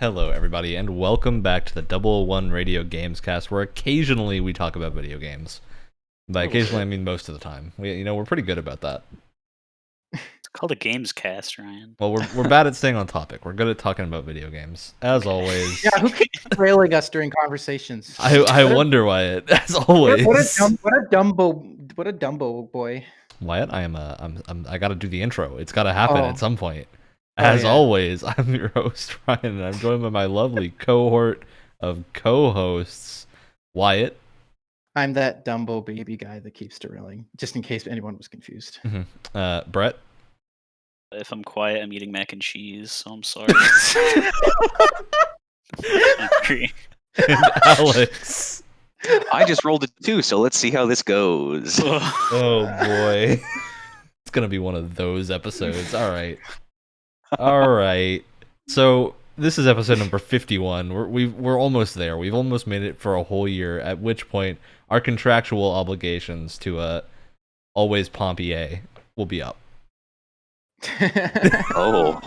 Hello, everybody, and welcome back to the 001 Radio Gamescast, where occasionally we talk about video games. By occasionally, I mean most of the time. We're pretty good about that. It's called a Gamescast, Ryan. Well, we're bad at staying on topic. We're good at talking about video games, as always. Yeah, who keeps railing us during conversations? I wonder, Wyatt, as always. What a Dumbo boy. Wyatt, I got to do the intro. It's got to happen at some point. As yeah. always, I'm your host, Ryan, and I'm joined by my lovely cohort of co-hosts, Wyatt. I'm that Dumbo baby guy that keeps derailing, just in case anyone was confused. Brett. If I'm quiet, I'm eating mac and cheese, so I'm sorry. And Alex. I just rolled a 2, so let's see how this goes. Oh boy. It's gonna be one of those episodes. All right. So this is episode number 51. We're almost there. We've almost made it for a whole year, at which point our contractual obligations to always Pompier will be up. Oh.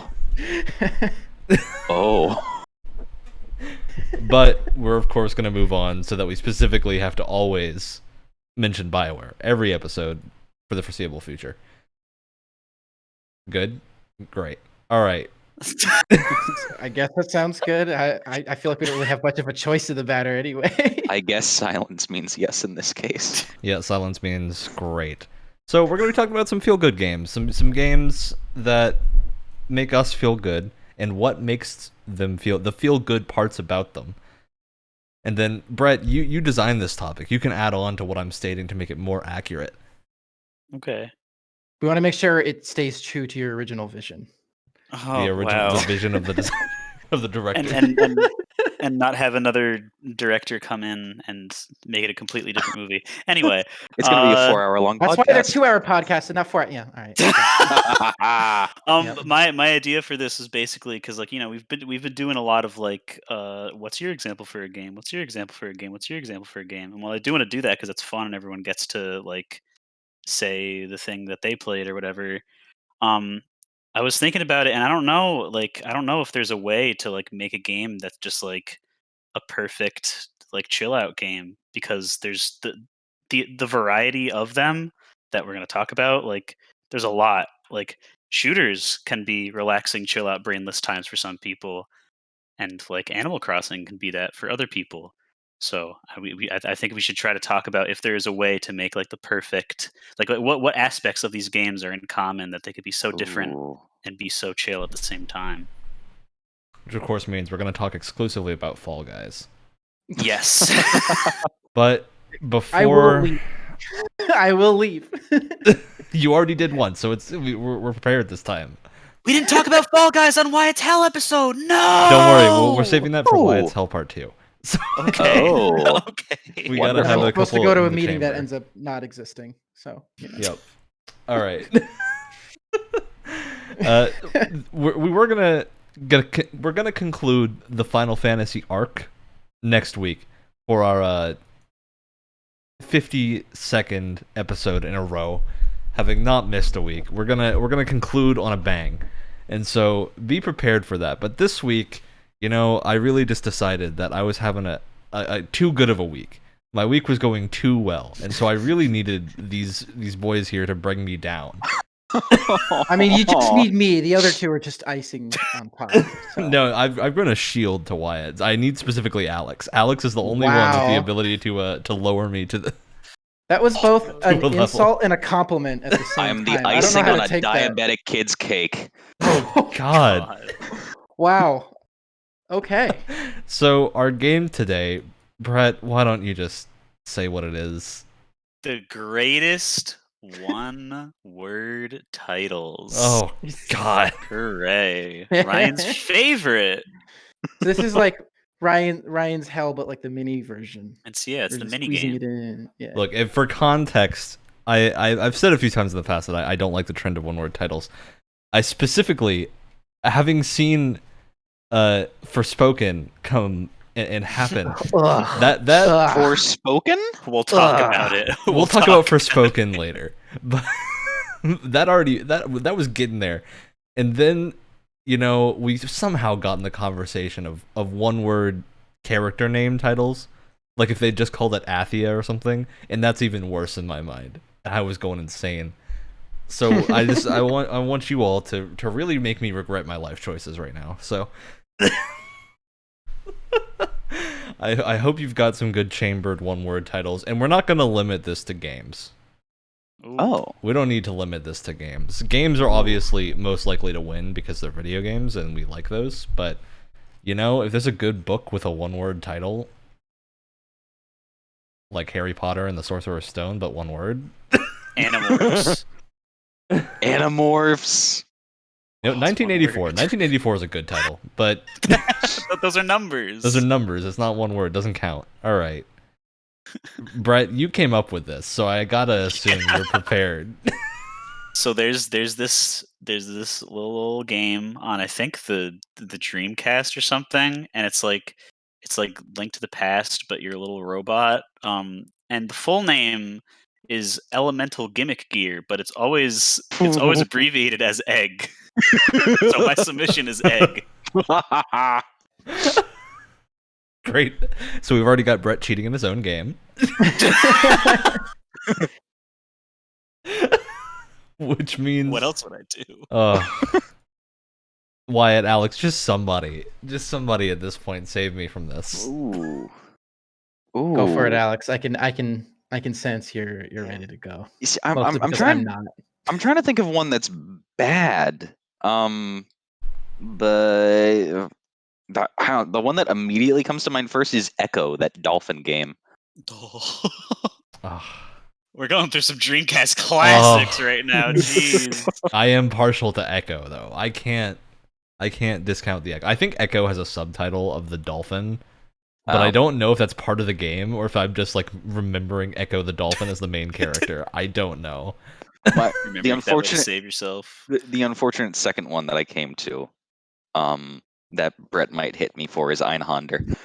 But we're of course going to move on so that we specifically have to always mention BioWare every episode for the foreseeable future. Good? Great. All right. I guess that sounds good. I feel like we don't really have much of a choice in the matter anyway. I guess silence means yes in this case. Yeah, silence means great. So we're going to be talking about some feel-good games, some games that make us feel good, and what makes them the feel-good parts about them. And then, Brett, you designed this topic. You can add on to what I'm stating to make it more accurate. Okay. We want to make sure it stays true to your original vision. Oh, The original wow. the vision of the design, of the director. And not have another director come in and make it a completely different movie. Anyway, It's going to be a 4-hour-long that's podcast. why they're 2-hour podcasts and not 4. Yeah, all right. Yep. My idea for this is basically because we've been doing a lot of what's your example for a game? What's your example for a game? What's your example for a game? And while I do want to do that because it's fun and everyone gets to say the thing that they played or whatever. I was thinking about it, and I don't know if there's a way to make a game that's just a perfect chill out game, because there's the variety of them that we're going to talk about. There's a lot. Shooters can be relaxing, chill out, brainless times for some people, and Animal Crossing can be that for other people. So I think we should try to talk about if there is a way to make the perfect what aspects of these games are in common that they could be so different and be so chill at the same time. Which of course means we're going to talk exclusively about Fall Guys. Yes. But before I will leave. you already did once, so we're prepared this time. We didn't talk about Fall Guys on Wyatt's Hell episode. No. Don't worry, we're saving that for Wyatt's Hell Part 2. So okay. Okay. We gotta have a couple. Supposed to go to a meeting chamber that ends up not existing. So. Yep. All right. We're gonna conclude the Final Fantasy arc next week for our 52nd episode in a row, having not missed a week. We're gonna conclude on a bang, and so be prepared for that. But this week, I really just decided that I was having a too good of a week. My week was going too well, and so I really needed these boys here to bring me down. I mean, you just need me. The other two are just icing on top. So. No, I've run a shield to Wyatt. I need specifically Alex. Alex is the only one with the ability to lower me to the. That was both an level. insult and a compliment at the same time. I am the icing on a diabetic kid's cake. Oh God! Wow. Okay. So our game today, Brett, why don't you just say what it is? The greatest one-word titles. Oh God! Hooray! Ryan's favorite. This is like Ryan's Hell, but the mini version. It's the mini game. game. Yeah. Look, if for context, I've said a few times in the past that I don't like the trend of one-word titles. I specifically, having seen Forspoken come and happen, that Forspoken? We'll talk about it. We'll talk about Forspoken later. But that was getting there, and then we've somehow gotten the conversation of one-word character name titles. Like if they just called it Athia or something, and that's even worse in my mind. I was going insane. So I want you all to really make me regret my life choices right now. So I hope you've got some good chambered one-word titles, and we're not going to limit this to games. Ooh. Oh, We don't need to limit this to games. Games are obviously most likely to win because they're video games, and we like those. But if there's a good book with a one-word title, like Harry Potter and the Sorcerer's Stone, but one word. Animorphs. Animorphs. Oh, it's one 1984. word. 1984 is a good title, but But those are numbers. those are numbers. It's not one word. It doesn't count. All right. Brett, you came up with this, so I gotta assume you're prepared. So there's this little game on, I think, the Dreamcast or something, and it's like Link to the Past, but you're a little robot. And the full name is Elemental Gimmick Gear, but it's always abbreviated as Egg. So my submission is Egg. Great. So we've already got Brett cheating in his own game. Which means What else would I do? Wyatt, Alex, just somebody at this point save me from this. Ooh. Go for it, Alex. I can sense you're ready to go. You see, Mostly I'm because trying. I'm not. I'm trying to think of one that's bad. But the one that immediately comes to mind first is Echo, that dolphin game. Ah. We're going through some Dreamcast classics right now. Jeez. I am partial to Echo though. I can't discount the Echo. I think Echo has a subtitle of the dolphin, but I don't know if that's part of the game or if I'm just like remembering Echo the dolphin as the main character. I don't know. Remember The that way to unfortunate save yourself. the unfortunate second one that I came to, that Brett might hit me for is Einhander.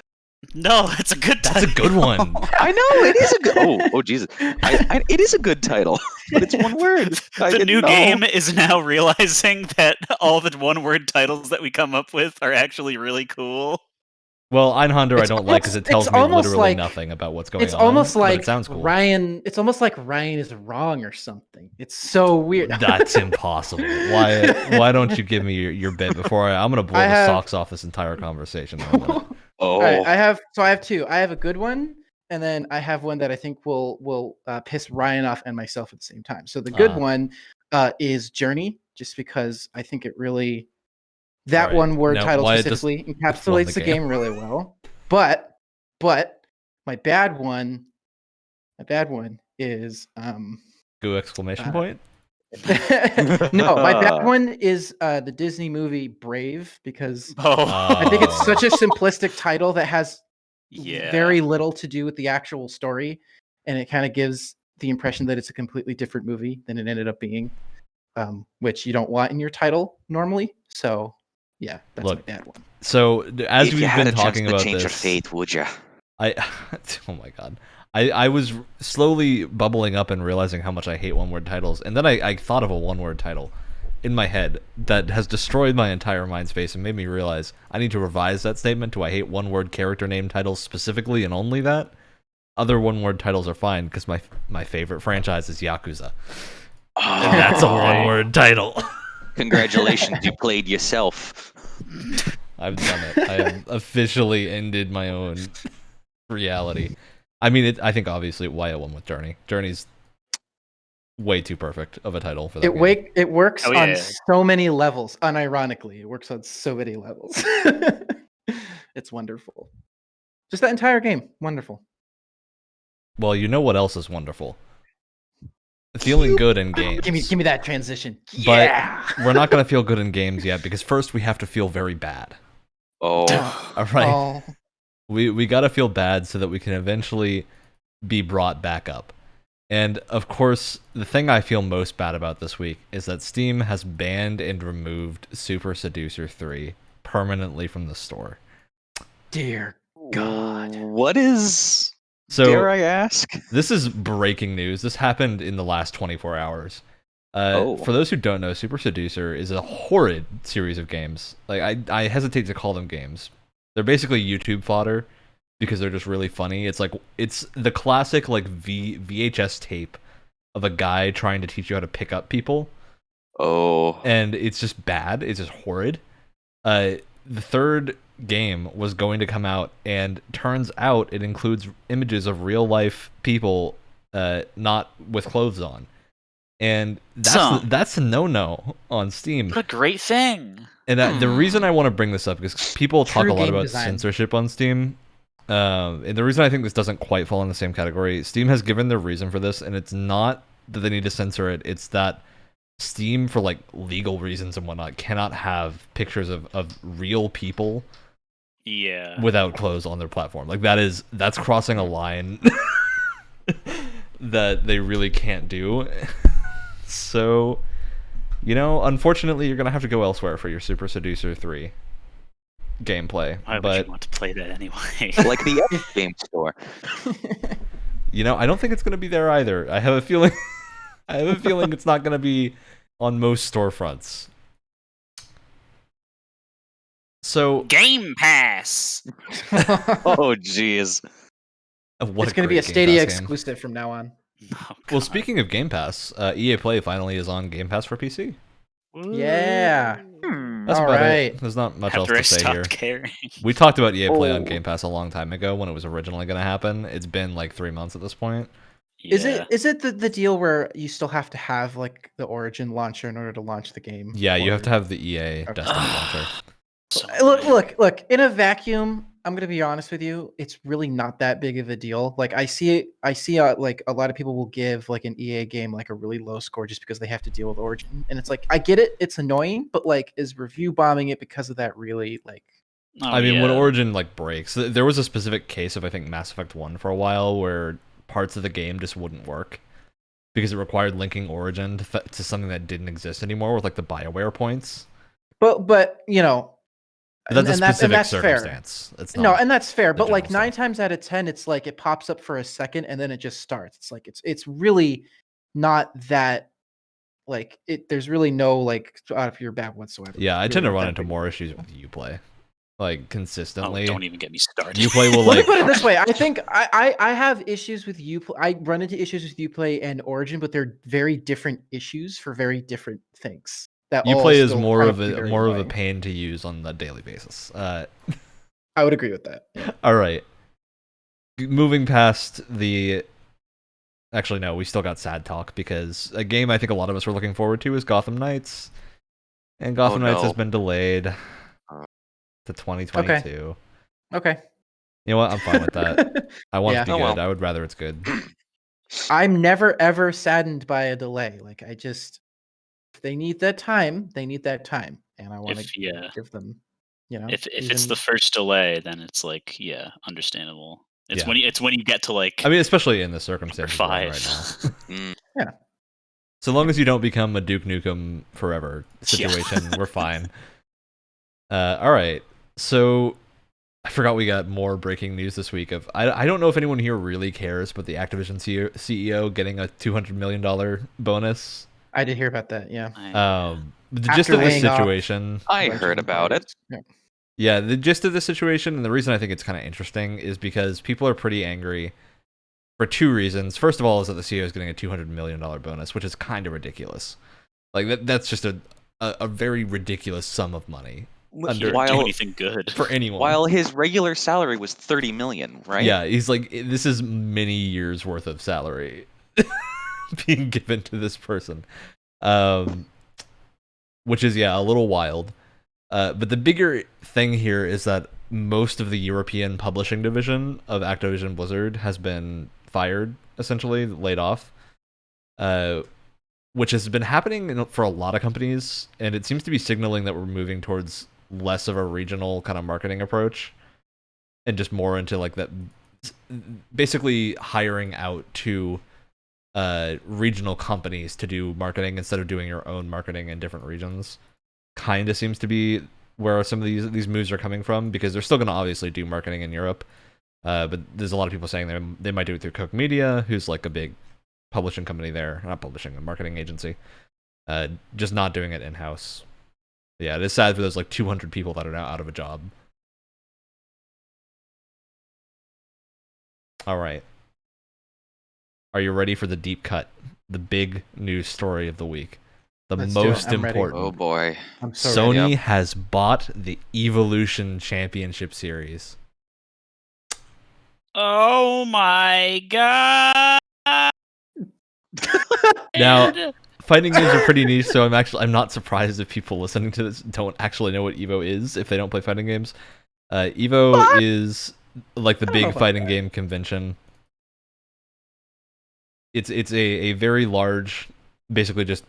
No, that's a good title. That's a good one. I know it is a good. Oh Jesus! It is a good title, but it's one word. The new game is now realizing that all the one-word titles that we come up with are actually really cool. Well, Einhander I don't like because it tells it's me almost literally like- nothing about what's going It's on. almost but like it sounds cool. Ryan. It's almost like Ryan is wrong or something. It's so weird. That's impossible. Why don't you give me your bit before I'm gonna blow the socks off this entire conversation? Oh, All right, I have two. I have a good one, and then I have one that I think will piss Ryan off and myself at the same time. So the good one is Journey, just because I think it really that Alright. one word No, title Wyatt specifically just encapsulates won the the game really well. But my bad one is Goo exclamation point. no, my bad one is the Disney movie Brave, because Oh, I think it's such a simplistic title that has yeah. very little to do with the actual story, and it kind of gives the impression that it's a completely different movie than it ended up being, which you don't want in your title normally. So yeah, that's Look, my bad one. So as if you we've had been a chance talking to about change your this, fate, would you? oh my god, I was slowly bubbling up and realizing how much I hate one-word titles, and then I thought of a one-word title in my head that has destroyed my entire mind space and made me realize I need to revise that statement to I hate one-word character name titles specifically and only that. Other one-word titles are fine because my favorite franchise is Yakuza. And that's a one-word title. Congratulations, you played yourself. I've done it. I have officially ended my own reality. I mean, I think obviously Wyatt won with Journey. Journey's way too perfect of a title for that game. It works Oh, on yeah. so many levels. Unironically, it works on so many levels. It's wonderful. Just that entire game, wonderful. Well, you know what else is wonderful? Feeling good in games. Give me that transition. But Yeah. we're not going to feel good in games yet because first we have to feel very bad. Oh, All right. Oh. We got to feel bad so that we can eventually be brought back up. And of course, the thing I feel most bad about this week is that Steam has banned and removed Super Seducer 3 permanently from the store. Dear God. What is? So dare I ask? this is breaking news. This happened in the last 24 hours. Oh. For those who don't know, Super Seducer is a horrid series of games. Like I hesitate to call them games. They're basically YouTube fodder because they're just really funny. It's the classic like VHS tape of a guy trying to teach you how to pick up people, Oh. and it's just bad. It's just horrid. The third game was going to come out, and turns out it includes images of real life people, not with clothes on, and that's a no on Steam. What a great thing. And the reason I want to bring this up is people talk True a lot game about design. censorship on Steam. And the reason I think this doesn't quite fall in the same category, Steam has given their reason for this, and it's not that they need to censor it. It's that Steam, for like legal reasons and whatnot, cannot have pictures of real people Yeah. without clothes on their platform. Like that's crossing a line that they really can't do. So, unfortunately, you're gonna have to go elsewhere for your Super Seducer 3 gameplay. Why would But you want to play that anyway? Like the Epic Game Store. I don't think it's gonna be there either. I have a feeling. It's not gonna be on most storefronts. So Game Pass. Oh, jeez. what It's going to be a great Game Stadia Pass game. exclusive from now on. Oh, Well, God. speaking of Game Pass, EA Play finally is on Game Pass for PC. Yeah. That's All about right. it. There's not much After I else to say stopped here. caring. We talked about EA Play on Oh. Game Pass a long time ago when it was originally going to happen. It's been like 3 months at this point. Is Yeah. it the deal where you still have to have like the Origin launcher in order to launch the game? Yeah, you have Or- to have the EA Okay. Destiny launcher. So Look. In a vacuum, I'm gonna be honest with you. It's really not that big of a deal. Like I see like a lot of people will give like an EA game like a really low score just because they have to deal with Origin, and it's like I get it. It's annoying, but like is review bombing it because of that really like? Oh, I mean, when yeah. Origin like breaks, there was a specific case of I think Mass Effect 1 for a while where parts of the game just wouldn't work because it required linking Origin to something that didn't exist anymore with like the BioWare points. But But that's a and specific that's fair. circumstance. It's No, not. and that's fair. the But like general 9 times out of 10, it's like it pops up for a second and then it just starts. It's like it's really not that like it. There's really no like out of your back whatsoever. Yeah, I It's tend really to not run that into big of a more deal. issues with Uplay, like Oh, consistently. don't even get me started. Uplay will Let me like. put it this way. I think I have issues with Uplay. I run into issues with Uplay and Origin, but they're very different issues for very different things. That all Uplay is still more kind of be a very more of a annoying. pain to use on a daily basis. I would agree with that. Yeah. All right. Moving past the. Actually, no, we still got sad talk because a game I think a lot of us were looking forward to is Gotham Knights, and Gotham Knights has no. been delayed Uh, to 2022. Okay. You know what? I'm fine with that. I want it to be Oh, good. well. I would rather it's good. I'm never ever saddened by a delay. Like I just, if they need that time, they need that time, and I want to yeah. give them, you know. If it's even- the first delay, then it's like understandable. It's Yeah. when you get to like I mean, especially in the number circumstances we're in 5. right now. Mm. So long as you don't become a Duke Nukem forever situation, we're fine. All right. So I forgot we got more breaking news this week. I don't know if anyone here really cares, but the Activision CEO getting a $200 million bonus. I did hear about that. Yeah. The gist After of this laying off- situation. I Bunch of heard about it. employees. Yeah. Yeah, the gist of the situation, and the reason I think it's kind of interesting is because people are pretty angry for 2 reasons. First of all, is that the CEO is getting a $200 million bonus, which is kind of ridiculous. Like that's just a very ridiculous sum of money He under didn't do While- anything good. for anyone. While his regular salary was 30 million, right? Yeah, he's like, this is many years worth of salary being given to this person, which is a little wild. But the bigger thing here is that most of the European publishing division of Activision Blizzard has been fired, essentially laid off, which has been happening for a lot of companies, and it seems to be signaling that we're moving towards less of a regional kind of marketing approach and just more into like that, basically hiring out to regional companies to do marketing instead of doing your own marketing in different regions. Kind of seems to be where some of these moves are coming from, because they're still going to obviously do marketing in Europe, but there's a lot of people saying they might do it through Koch Media, who's like a big publishing company there, not publishing, a marketing agency. just not doing it in house. Yeah, it is sad for those like 200 people that are now out of a job. All right. Are you ready for the deep cut? The big news story of the week. The Let's do it. most I'm ready. important. Oh boy. I'm so Sony ready. has bought the Evolution Championship Series. Oh my god! Now, fighting games are pretty niche, so I'm not surprised if people listening to this don't actually know what Evo is if they don't play fighting games. Evo What? is like the I don't know big about fighting that. game convention. It's a very large, basically just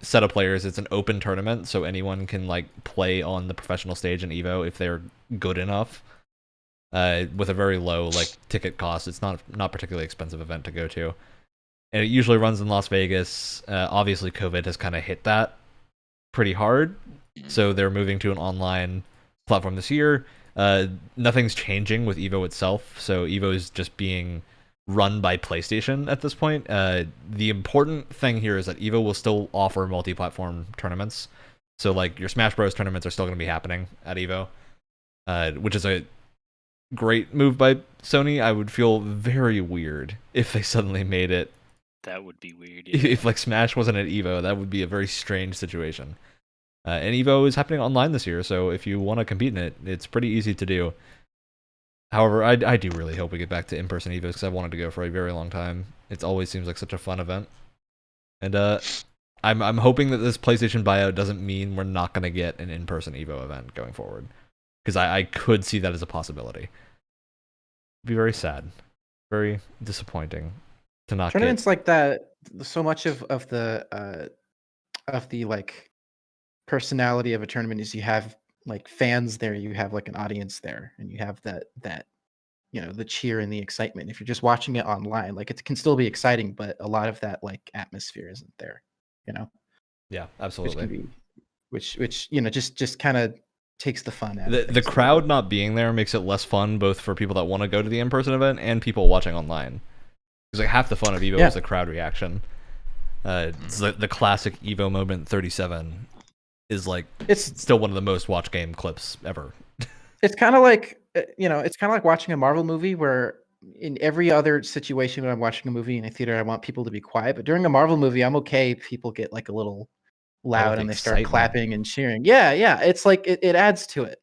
set of players. It's an open tournament, so anyone can like play on the professional stage in Evo if they're good enough. With a very low like ticket cost. It's not particularly expensive event to go to, and it usually runs in Las Vegas. Obviously, COVID has kind of hit that pretty hard, so they're moving to an online platform this year. Nothing's changing with Evo itself, so Evo is just being run by PlayStation at this point. The important thing here is that Evo will still offer multi-platform tournaments. So like your Smash Bros tournaments are still going to be happening at Evo, which is a great move by Sony. I would feel very weird if they suddenly made it. That would be weird. Yeah. If like Smash wasn't at Evo, that would be a very strange situation. And Evo is happening online this year, so if you want to compete in it, it's pretty easy to do. However, I do really hope we get back to in-person Evos because I've wanted to go for a very long time. It always seems like such a fun event, and I'm hoping that this PlayStation buyout doesn't mean we're not going to get an in-person Evo event going forward, because I could see that as a possibility. It'd be very sad, very disappointing to not Tournaments get. like that, so much of the like personality of a tournament is you have like fans there, you have like an audience there, and you have that the cheer and the excitement. If you're just watching it online, like it can still be exciting, but a lot of that like atmosphere isn't there, you know, Yeah, which can absolutely. be which just kind of takes the fun out of The things a little crowd bit. not being there makes it less fun both for people that want to go to the in-person event and people watching online. Because like half the fun of Evo Yeah. is the crowd reaction. It's the classic Evo moment 37 is like It's still one of the most watched game clips ever. it's kind of like it's kind of like watching a Marvel movie where in every other situation when I'm watching a movie in a theater, I want people to be quiet, but during a Marvel movie, I'm okay if people get like a little I want loud the and they start excitement. clapping and cheering. Yeah, it's like it adds to it,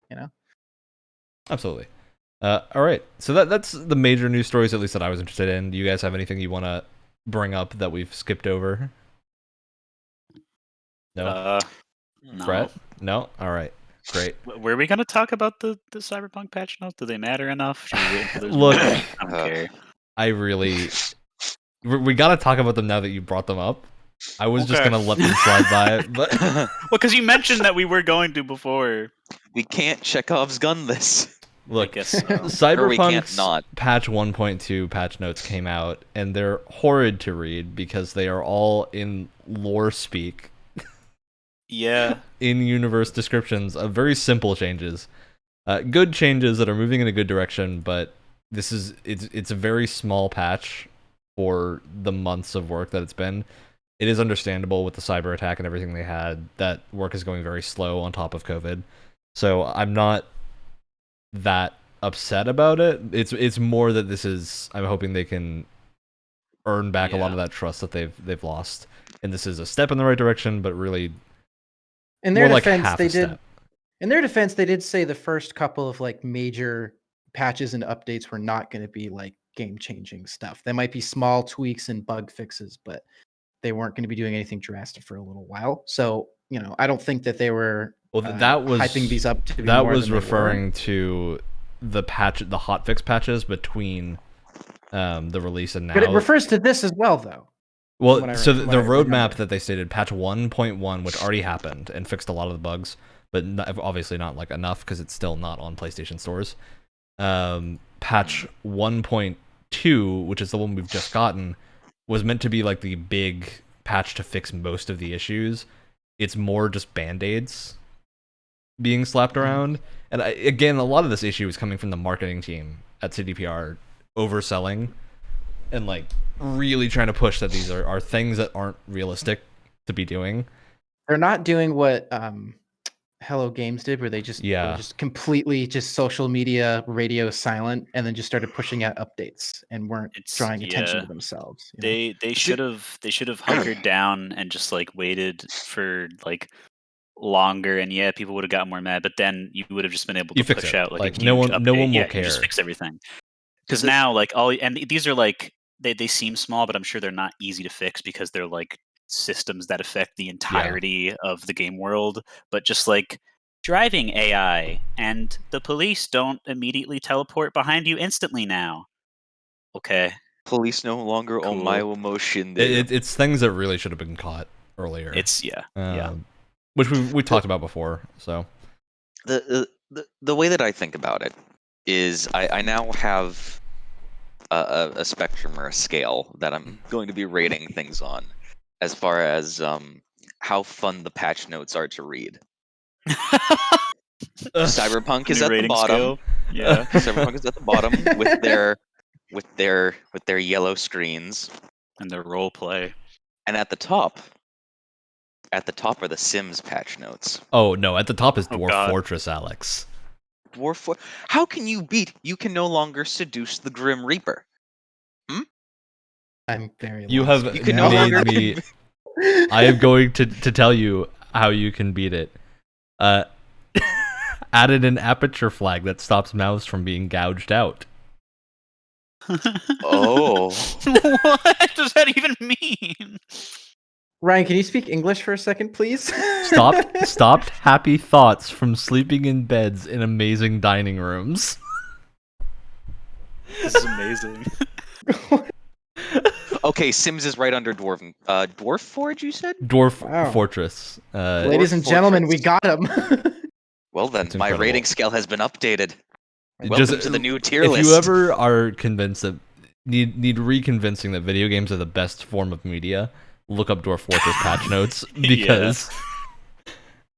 you know. Absolutely. All right, so that's the major news stories, at least that I was interested in. Do you guys have anything you want to bring up that we've skipped over? No, No. Brett? No. All right, great. Were we gonna talk about the Cyberpunk patch notes? Do they matter enough? Should we wait until there's Look, more? I don't care. I really, we got to talk about them now that you brought them up. I was just Okay. gonna let them slide by, but Well, because you mentioned that we were going to before. We can't Chekhov's gun this. look, I guess so. Or we can't Cyberpunk's not. patch 1.2 patch notes came out, and they're horrid to read because they are all in lore speak, Yeah. in-universe descriptions of very simple changes, good changes that are moving in a good direction. But it's a very small patch for the months of work that it's been. It is understandable with the cyber attack and everything they had that work is going very slow on top of COVID. So I'm not that upset about it. It's more that this is, I'm hoping they can earn back a lot Yeah. of that trust that they've lost, and this is a step in the right direction, but really In their more like defense, half they a did. step. In their defense, they did say the first couple of like major patches and updates were not going to be like game-changing stuff. They might be small tweaks and bug fixes, but they weren't going to be doing anything drastic for a little while. So, I don't think that they were Well, that was hyping these up to be that more was than they were. referring to the hotfix patches between the release and now. But it refers to this as well, though. Well, so the roadmap remember. that they stated, patch 1.1, which already happened and fixed a lot of the bugs, but obviously not like enough because it's still not on PlayStation stores. Patch 1.2, which is the one we've just gotten, was meant to be like the big patch to fix most of the issues. It's more just band-aids being slapped around. And again, a lot of this issue is coming from the marketing team at CDPR overselling and like really trying to push that these are things that aren't realistic to be doing. They're not doing what Hello Games did, where they just Yeah. were just completely just social media radio silent, and then just started pushing out updates and weren't drawing attention to themselves. You know? They should have hunkered down and just like waited for like longer, and yeah, people would have gotten more mad. But then you would have just been able You to fix push it. out like Like a no huge one update. will Yeah, you care. just fix everything. Because The- now, like all, and these are like they seem small, but I'm sure they're not easy to fix because they're like systems that affect the entirety of the game world. But just like driving AI, and the police don't immediately teleport behind you instantly now. Okay, Police no longer own Cool. my emotion. It's things that really should have been caught earlier. it's yeah. Which we talked about before. So The way that I think about it is I now have a spectrum or a scale that I'm going to be rating things on, as far as how fun the patch notes are to read. Cyberpunk is New at the rating bottom. scale. Yeah. Cyberpunk is at the bottom with their yellow screens, And their role play. and at the top are the Sims patch notes. oh no, at the top is Oh, Dwarf God. Fortress, Alex. How can you beat? You can no longer seduce the Grim Reaper. I'm very. You lost have right You can now. no longer made me. I am going to tell you how you can beat it. Added an aperture flag that stops mouse from being gouged out. Oh. What does that even mean? Ryan, can you speak English for a second, please? Stopped happy thoughts from sleeping in beds in amazing dining rooms. This is amazing. Okay, Sims is right under Dwarf Forge. You said. Dwarf Wow. Fortress. Ladies and Dwarf gentlemen, we Fortress. got him. Well then, It's my incredible. rating scale has been updated. Welcome Just- to the new tier if list. you ever are convinced that need reconvincing that video games are the best form of media, look up Dwarf Fortress patch notes because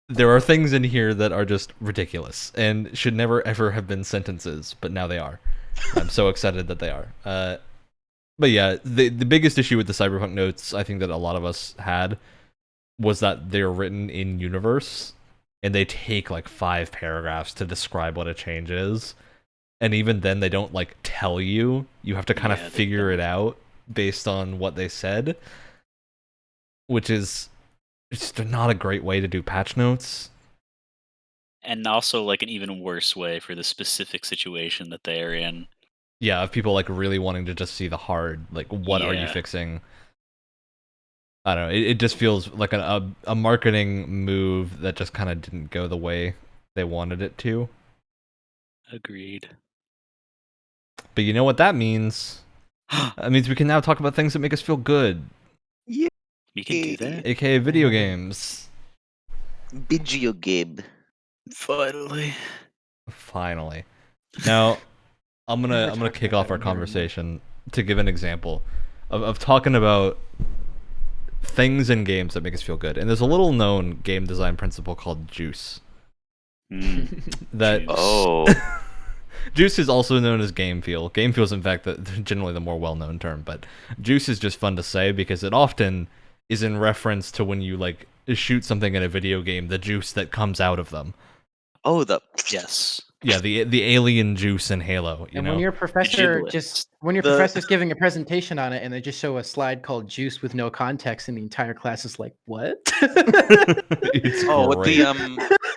there are things in here that are just ridiculous and should never ever have been sentences, but now they are. I'm so excited that they are. But yeah, the biggest issue with the Cyberpunk notes, I think that a lot of us had, was that they're written in universe, and they take like 5 paragraphs to describe what a change is. And even then, they don't like tell you. You have to kind of Yeah, they figure it don't. out based on what they said, which is just not a great way to do patch notes. And also like an even worse way for the specific situation that they are in. Yeah, of people like really wanting to just see the hard, like, what are you Yeah. fixing? I don't know. It just feels like a marketing move that just kind of didn't go the way they wanted it to. Agreed. But you know what that means? That means we can now talk about things that make us feel good, You can do that. aka video games. Video game. Finally. Finally. Now, I'm Never gonna talked kick about off that our in here anymore. conversation to give an example of talking about things in games that make us feel good. And there's a little known game design principle called juice. That Juice. Oh. juice is also known as game feel. Game feel is in fact generally the more well-known term, but juice is just fun to say because it often is in reference to when you like shoot something in a video game, the juice that comes out of them. Oh, the Yes. Yeah, the alien juice in Halo. You And know, when your professor giblets. when your The- professor's giving a presentation on it and they just show a slide called juice with no context and the entire class is like, what? it's with great.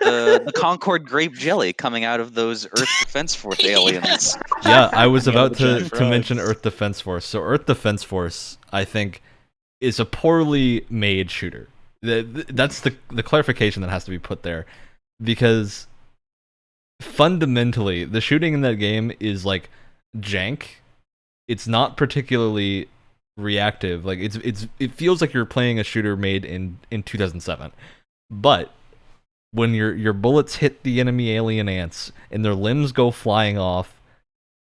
the Concord grape jelly coming out of those Earth Defense Force aliens. Yeah, I was Yeah, about the giant to mention frogs. Earth Defense Force. So Earth Defense Force, I think, is a poorly made shooter. That's the clarification that has to be put there, because fundamentally the shooting in that game is like jank. It's not particularly reactive. Like it feels like you're playing a shooter made in 2007. But when your bullets hit the enemy alien ants and their limbs go flying off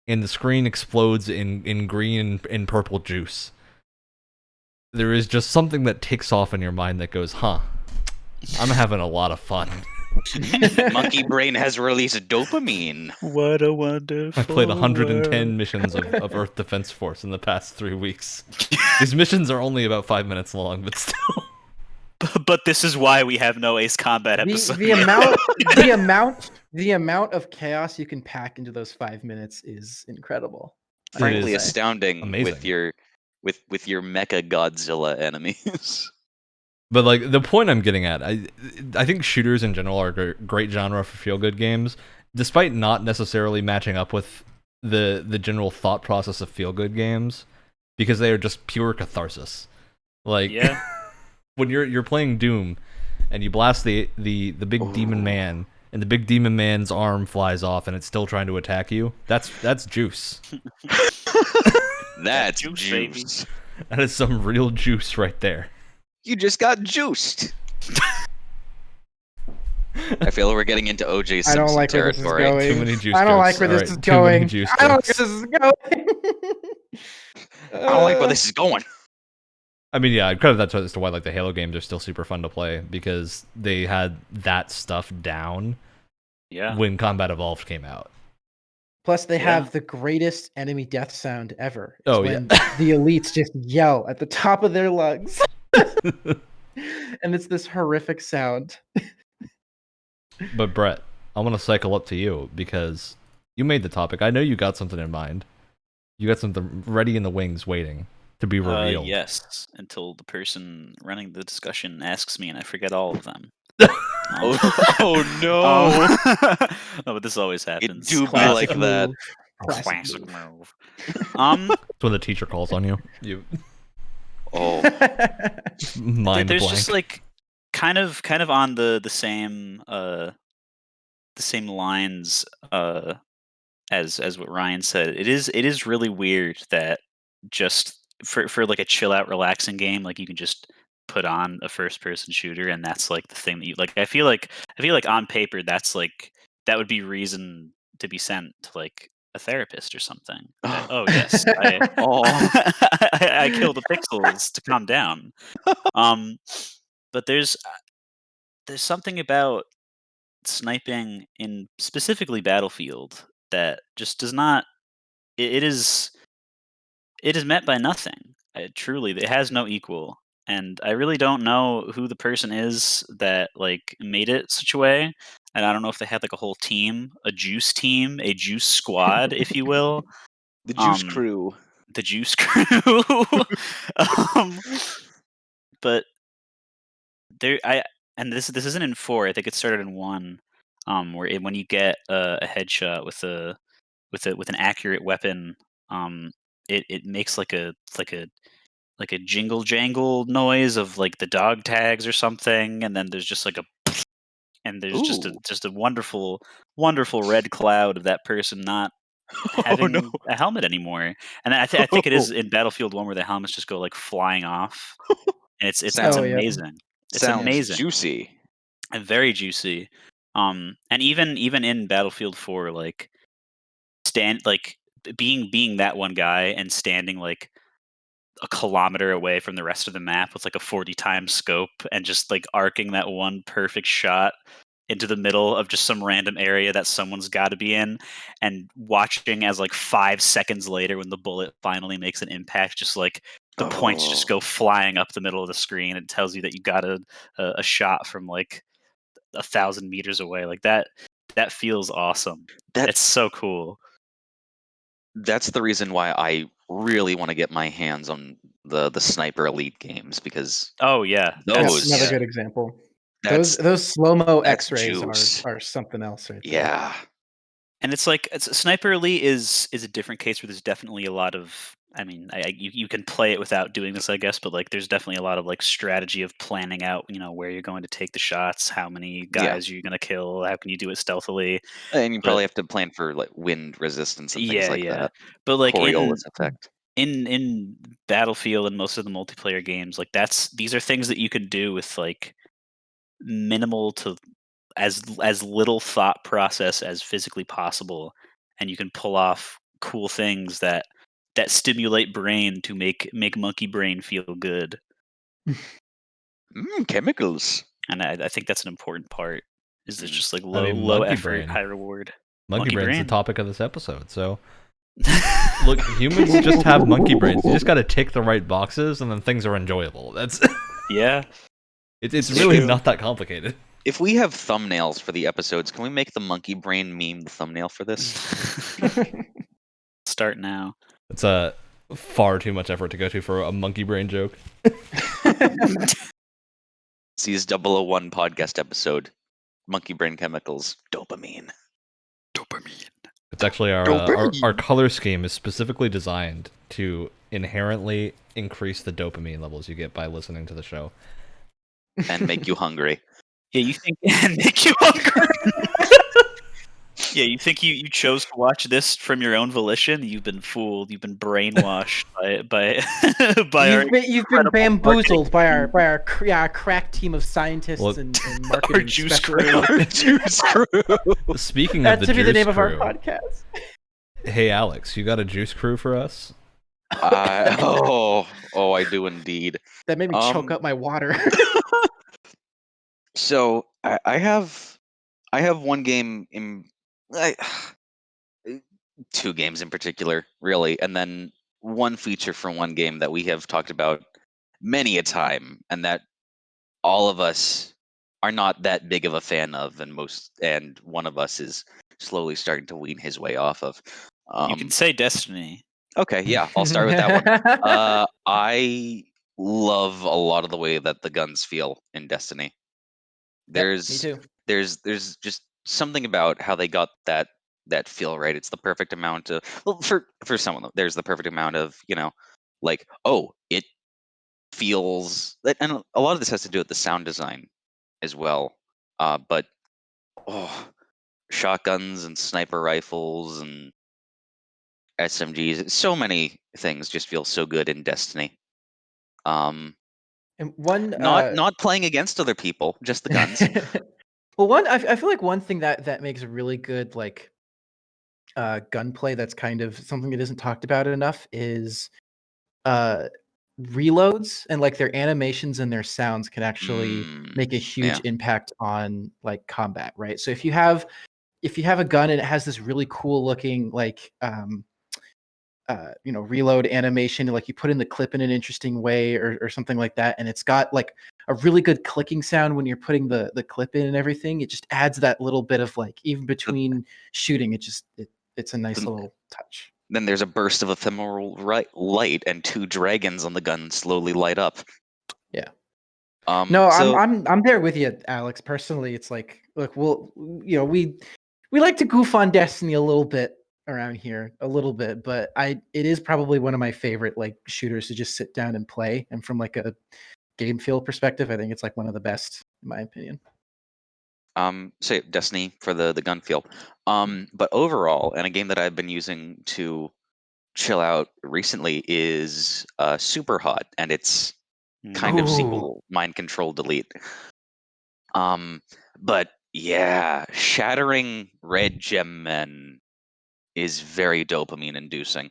and the screen explodes in green and purple juice, there is just something that ticks off in your mind that goes, huh, I'm having a lot of fun. Monkey Brain has released dopamine. What a wonderful I played 110 world. missions of Earth Defense Force in the past 3 weeks. These missions are only about 5 minutes long, but still. but this is why we have no Ace Combat episode. The amount of chaos you can pack into those 5 minutes is incredible. Frankly, is astounding amazing. with your Mecha Godzilla enemies. But like the point I'm getting at, I think shooters in general are a great genre for feel good games, despite not necessarily matching up with the general thought process of feel good games, because they are just pure catharsis. Like Yeah. when you're playing Doom, and you blast the big demon man, and the big demon man's arm flies off, and it's still trying to attack you. That's juice. That's juice, juice. baby. That is some real juice right there. You just got juiced. I feel we're getting into O.J. Simpson I don't like where this is territory. going. Too many juice I don't jokes. like where this Alright, is too many going. juice I don't like jokes. where this is going. I don't like where this is going. I mean, yeah, I'd credit that as to why like the Halo games are still super fun to play, because they had that stuff down Yeah. when Combat Evolved came out. Plus, they Yeah. have the greatest enemy death sound ever. It's Oh, when the elites just yell at the top of their lungs. And it's this horrific sound. But Brett, I want to cycle up to you because you made the topic. I know you got something in mind. You got something ready in the wings waiting to be revealed. Yes, until the person running the discussion asks me and I forget all of them. Oh no! No, but this always It happens. do be Classic like that. move. Classic move. It's when the teacher calls on you. You Oh, mind there's blank. just like kind of on the same lines as what Ryan said. It is really weird that just for like a chill out relaxing game, like you can just put on a first person shooter and that's like the thing that you like. I feel like on paper that would be reason to be sent to like a therapist or something. That, oh yes, oh, I kill the pixels to calm down. But there's something about sniping in specifically Battlefield that just does not. It is met by nothing. Truly, it has no equal. And I really don't know who the person is that like made it such a way. And I don't know if they had like a whole team, a juice squad, if you will. the Juice Um, Crew. The juice crew. But and this isn't in 4. I think it started in 1. Where when you get a headshot with an accurate weapon, it makes like a jingle jangle noise of like the dog tags or something, and then there's just like there's Ooh. just a wonderful red cloud of that person not Oh having no! a helmet anymore. And I think it is in Battlefield 1 where the helmets just go like flying off, and it's Sounds- Oh, yeah. amazing. It's Sounds amazing juicy. and very juicy. And even in Battlefield 4, like being that one guy and standing like a kilometer away from the rest of the map with like a 40 times scope and just like arcing that one perfect shot into the middle of just some random area that someone's got to be in, and watching as like 5 seconds later when the bullet finally makes an impact, just like the points just go flying up the middle of the screen. It tells you that you got a shot from like 1,000 meters away. Like that feels awesome. It's so cool. That's the reason why I really want to get my hands on the Sniper Elite games, because Oh yeah, That's another yeah. good example. that's Those slow-mo that's X-rays juice. are something else right there. Yeah. And it's like Sniper Elite is a different case where there's definitely a lot of. I mean, you can play it without doing this, I guess, but like there's definitely a lot of like strategy of planning out, where you're going to take the shots, how many guys you're going to kill, how can you do it stealthily. And you But- probably have to plan for like wind resistance and things like that. But like Coriolis effect. in Battlefield and most of the multiplayer games, like these are things that you can do with like minimal to as little thought process as physically possible, and you can pull off cool things that stimulate brain to make monkey brain feel good. Chemicals. And I think that's an important part. Is it's just like I low mean, low monkey effort, brain. high reward. Monkey brain's brain. the topic of this episode. So look, humans just have monkey brains. You just got to tick the right boxes, and then things are enjoyable. That's Yeah. It's really true. not that complicated. If we have thumbnails for the episodes, can we make the monkey brain meme the thumbnail for this? Start now. It's far too much effort to go to for a monkey brain joke. C's 001 podcast episode, Monkey Brain Chemicals, dopamine. It's actually our color scheme is specifically designed to inherently increase the dopamine levels you get by listening to the show. And make you hungry. Yeah, you think and make you hungry. Yeah, you think you chose to watch this from your own volition? You've been fooled. You've been brainwashed by our you've been incredible bamboozled marketing by our crack team of scientists Well, and marketing our juice specialists. crew. Juice crew. Speaking That of the should be the juice name of our crew, podcast. hey Alex, you got a juice crew for us? Oh, I do indeed. That made me choke up my water. So I have one game in, two games in particular, really, and then one feature from one game that we have talked about many a time, and that all of us are not that big of a fan of, and one of us is slowly starting to wean his way off of. You can say Destiny. Okay, yeah, I'll start with that one. I love a lot of the way that the guns feel in Destiny. Me too. There's just something about how they got that feel right. It's the perfect amount of, well, for some of them, there's the perfect amount of, like, oh, it feels, and a lot of this has to do with the sound design as well. But shotguns and sniper rifles and SMGs, so many things just feel so good in Destiny. And one Not playing against other people, just the guns. well, I feel like one thing that makes really good like gunplay that's kind of something that isn't talked about enough is reloads, and like their animations and their sounds can actually make a huge impact on like combat, right? So if you have a gun and it has this really cool looking like reload animation, like you put in the clip in an interesting way or something like that, and it's got like a really good clicking sound when you're putting the clip in and everything, it just adds that little bit of like, even between shooting, it's a nice little touch. Then there's a burst of ephemeral light, and two dragons on the gun slowly light up. Yeah. No, I'm there with you, Alex. Personally, it's like, look, we like to goof on Destiny a little bit around here, but it is probably one of my favorite like shooters to just sit down and play. And from like a game feel perspective, I think it's like one of the best, in my opinion. Say Destiny for the gun feel. But overall, and a game that I've been using to chill out recently is Super Hot, and it's kind of sequel, Mind Control Delete. But yeah, shattering red gem men is very dopamine inducing.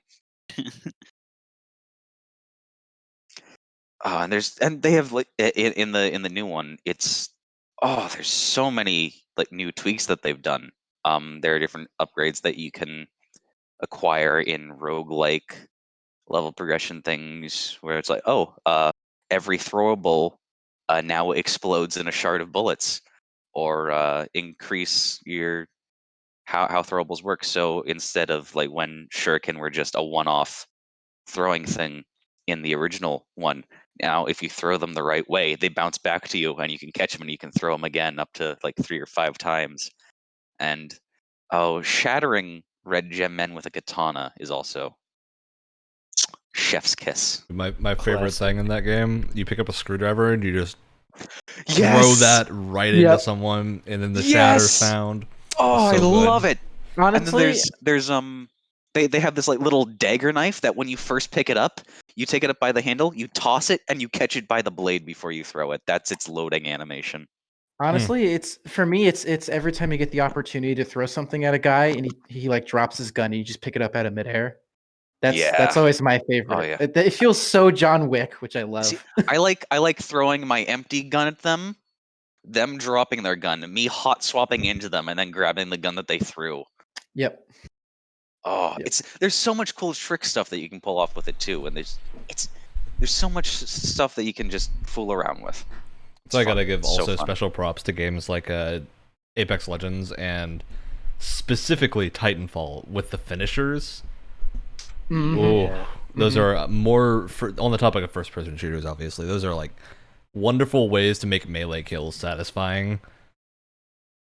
And they have like in the new one, there's so many like new tweaks that they've done. There are different upgrades that you can acquire in roguelike level progression things, where it's like, every throwable now explodes in a shard of bullets, or increase your how throwables work. So instead of like when shuriken were just a one-off throwing thing in the original one, now if you throw them the right way, they bounce back to you and you can catch them and you can throw them again up to like 3 or 5 times. And shattering red gem men with a katana is also chef's kiss. My favorite thing in that game, you pick up a screwdriver and you just Yes! throw that right into someone, and then the shatter sound. Oh, So I love good. it. Honestly, And then there's they have this like little dagger knife that when you first pick it up, you take it up by the handle, you toss it, and you catch it by the blade before you throw it. That's its loading animation. honestly, it's for me. It's every time you get the opportunity to throw something at a guy and he like drops his gun and you just pick it up out of midair. That's always my favorite. Oh, yeah. It feels so John Wick, which I love. See, I like throwing my empty gun at them dropping their gun, me hot swapping into them, and then grabbing the gun that they threw. Yep. Oh, there's so much cool trick stuff that you can pull off with it too, and there's so much stuff that you can just fool around with. So I gotta give So also fun. special props to games like Apex Legends and specifically Titanfall with the finishers. Mhm. Oh, Yeah. those Mhm. are more on the topic of first-person shooters. Obviously, those are like wonderful ways to make melee kills satisfying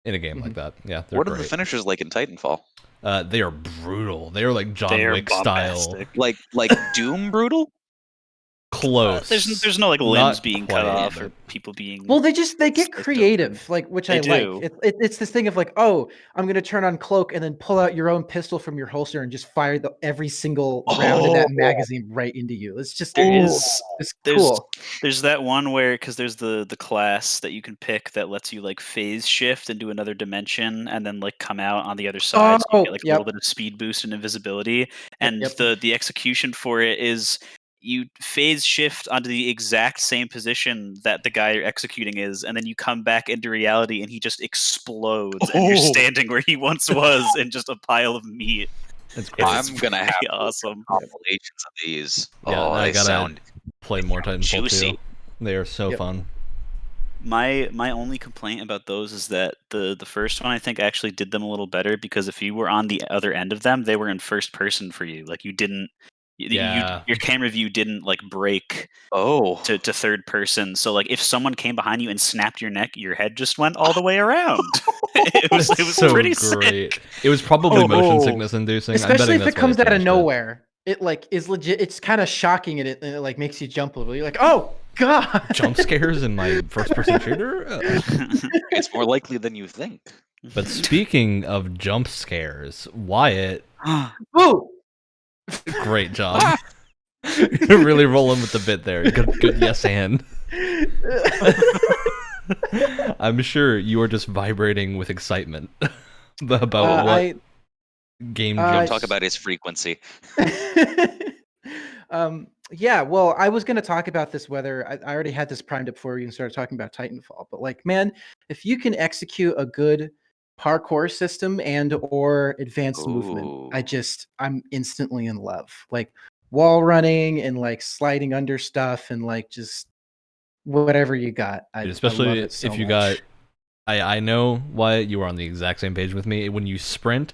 in a game like that. Yeah, they're What are the great. finishers like in Titanfall? They are brutal. They are like John They are Wick style. bombastic. Like Doom brutal? Close. There's no like limbs Not being quite, cut off but or people being Well, they get sliced open. creative, like which They I like. do. It's this thing of like, oh, I'm gonna turn on cloak and then pull out your own pistol from your holster and just fire every single round in that magazine right into you. It's just There it's, is it's there's cool. there's that one where because there's the class that you can pick that lets you like phase shift into another dimension and then like come out on the other side, so you get Oh, like a yep, little bit of speed boost and invisibility. yep, And yep. the execution for it is you phase shift onto the exact same position that the guy you're executing is, and then you come back into reality and he just explodes and you're standing where he once was in just a pile of meat. it's great. It's I'm gonna have pretty to look at awesome. compilations of these. Yeah, Oh, I they gotta sound play more Titanfall juicy. too. They are so Yep. fun. My only complaint about those is that the first one I think actually did them a little better because if you were on the other end of them, they were in first person for you. Like you didn't Yeah. your camera view didn't like break Oh, to third person. So like if someone came behind you and snapped your neck, your head just went all the way around. it was so pretty great. sick. It was probably motion Oh. sickness inducing. I'm Especially betting if that's it why they comes out of changed it. nowhere. It like is legit. It's kind of shocking, and it like makes you jump a little. You're like, oh god. Jump scares in my first-person shooter. it's more likely than you think. But speaking of jump scares, Wyatt, Ooh. great job. You're really rolling with the bit there. Good yes and. I'm sure you are just vibrating with excitement about what game jumps. Talk about his frequency. Yeah, well, I was going to talk about this whether I already had this primed up before we even started talking about Titanfall, but like, man, if you can execute a good parkour system and or advanced movement, Ooh. I'm instantly in love. Like wall running and like sliding under stuff and like just whatever you got. I Especially love it so if you much. I know why you were on the exact same page with me. When you sprint,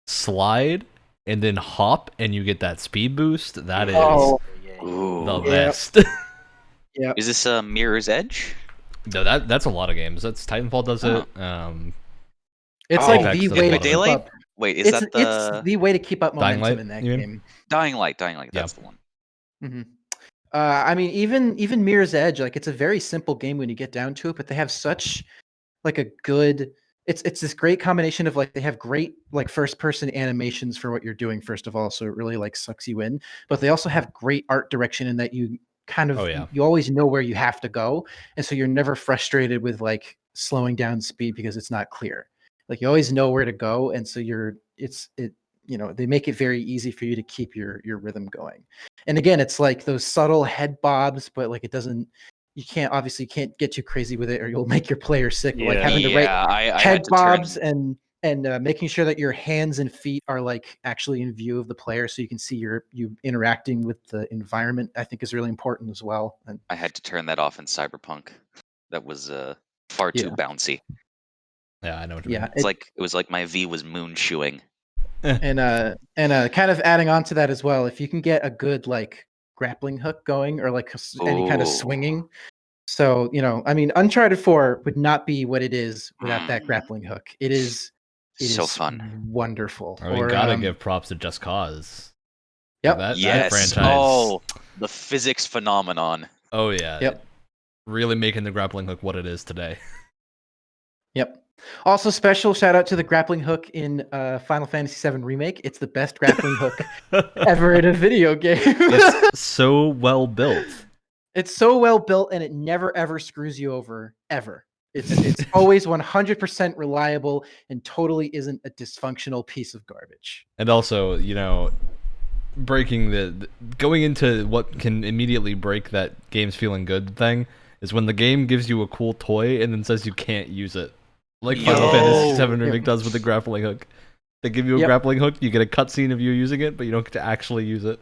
slide, and then hop, and you get that speed boost, that is Oh, Ooh. the Yep. best. yeah. Is this a Mirror's Edge? No, that's a lot of games. That's Titanfall does it. It's Oh, like Apex the does a way lot to of it. keep Daylight? up. Wait, is that It's the the way to keep up Dying momentum Light, in that you mean? game. Dying Light? That's Yeah. the one. Mhm. I mean, even Mirror's Edge, like it's a very simple game when you get down to it, but they have such like a good. It's this great combination of like they have great like first person animations for what you're doing first of all, so it really like sucks you in. But they also have great art direction in that you kind of Oh, yeah. you always know where you have to go, and so you're never frustrated with like slowing down speed because it's not clear. Like you always know where to go, and so they make it very easy for you to keep your rhythm going. And again, it's like those subtle head bobs, but like it doesn't. You can't get too crazy with it, or you'll make your player sick. But like Yeah. having the right I head had to bobs turn. and making sure that your hands and feet are like actually in view of the player, so you can see you interacting with the environment. I think is really important as well. And I had to turn that off in Cyberpunk. That was far too Yeah. bouncy. Yeah, I know what you yeah, mean. It was like my V was moon shoeing. and kind of adding on to that as well, if you can get a good like grappling hook going or like any kind of Ooh. swinging. So, I mean, Uncharted 4 would not be what it is without that Mm. grappling hook. It is So fun. wonderful. I mean, gotta give props to Just Cause. Yep. That Yes. franchise. Oh, the physics phenomenon. Oh yeah. Yep. Really making the grappling hook what it is today. Yep. Also, special shout out to the grappling hook in Final Fantasy VII Remake. It's the best grappling hook ever in a video game. It's so well built. It's so well built, and it never ever screws you over ever. It's always 100% reliable and totally isn't a dysfunctional piece of garbage. And also, breaking going into what can immediately break that game's feeling good thing is when the game gives you a cool toy and then says you can't use it. Like Final Fantasy VII Remake does with the grappling hook. They give you a grappling hook, you get a cutscene of you using it, but you don't get to actually use it.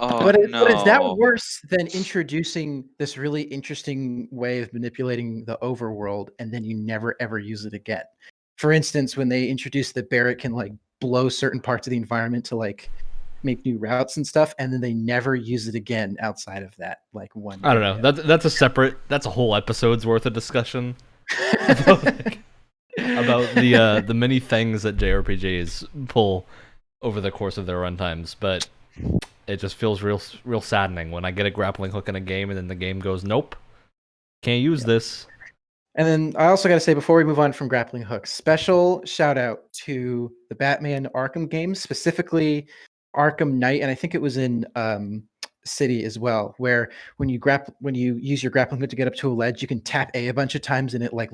Oh But is that no. worse than introducing this really interesting way of manipulating the overworld and then you never ever use it again? For instance, when they introduced that Barrett can like blow certain parts of the environment to like make new routes and stuff, and then they never use it again outside of that like one I don't area. know. That's a whole episode's worth of discussion about, about the many things that JRPGs pull over the course of their runtimes, but it just feels real saddening when I get a grappling hook in a game and then the game goes, nope, can't use this. And then I also got to say, before we move on from grappling hooks, special shout out to the Batman Arkham games, specifically Arkham Knight, and I think it was in City as well, where when you use your grappling hook to get up to a ledge, you can tap A bunch of times, and it like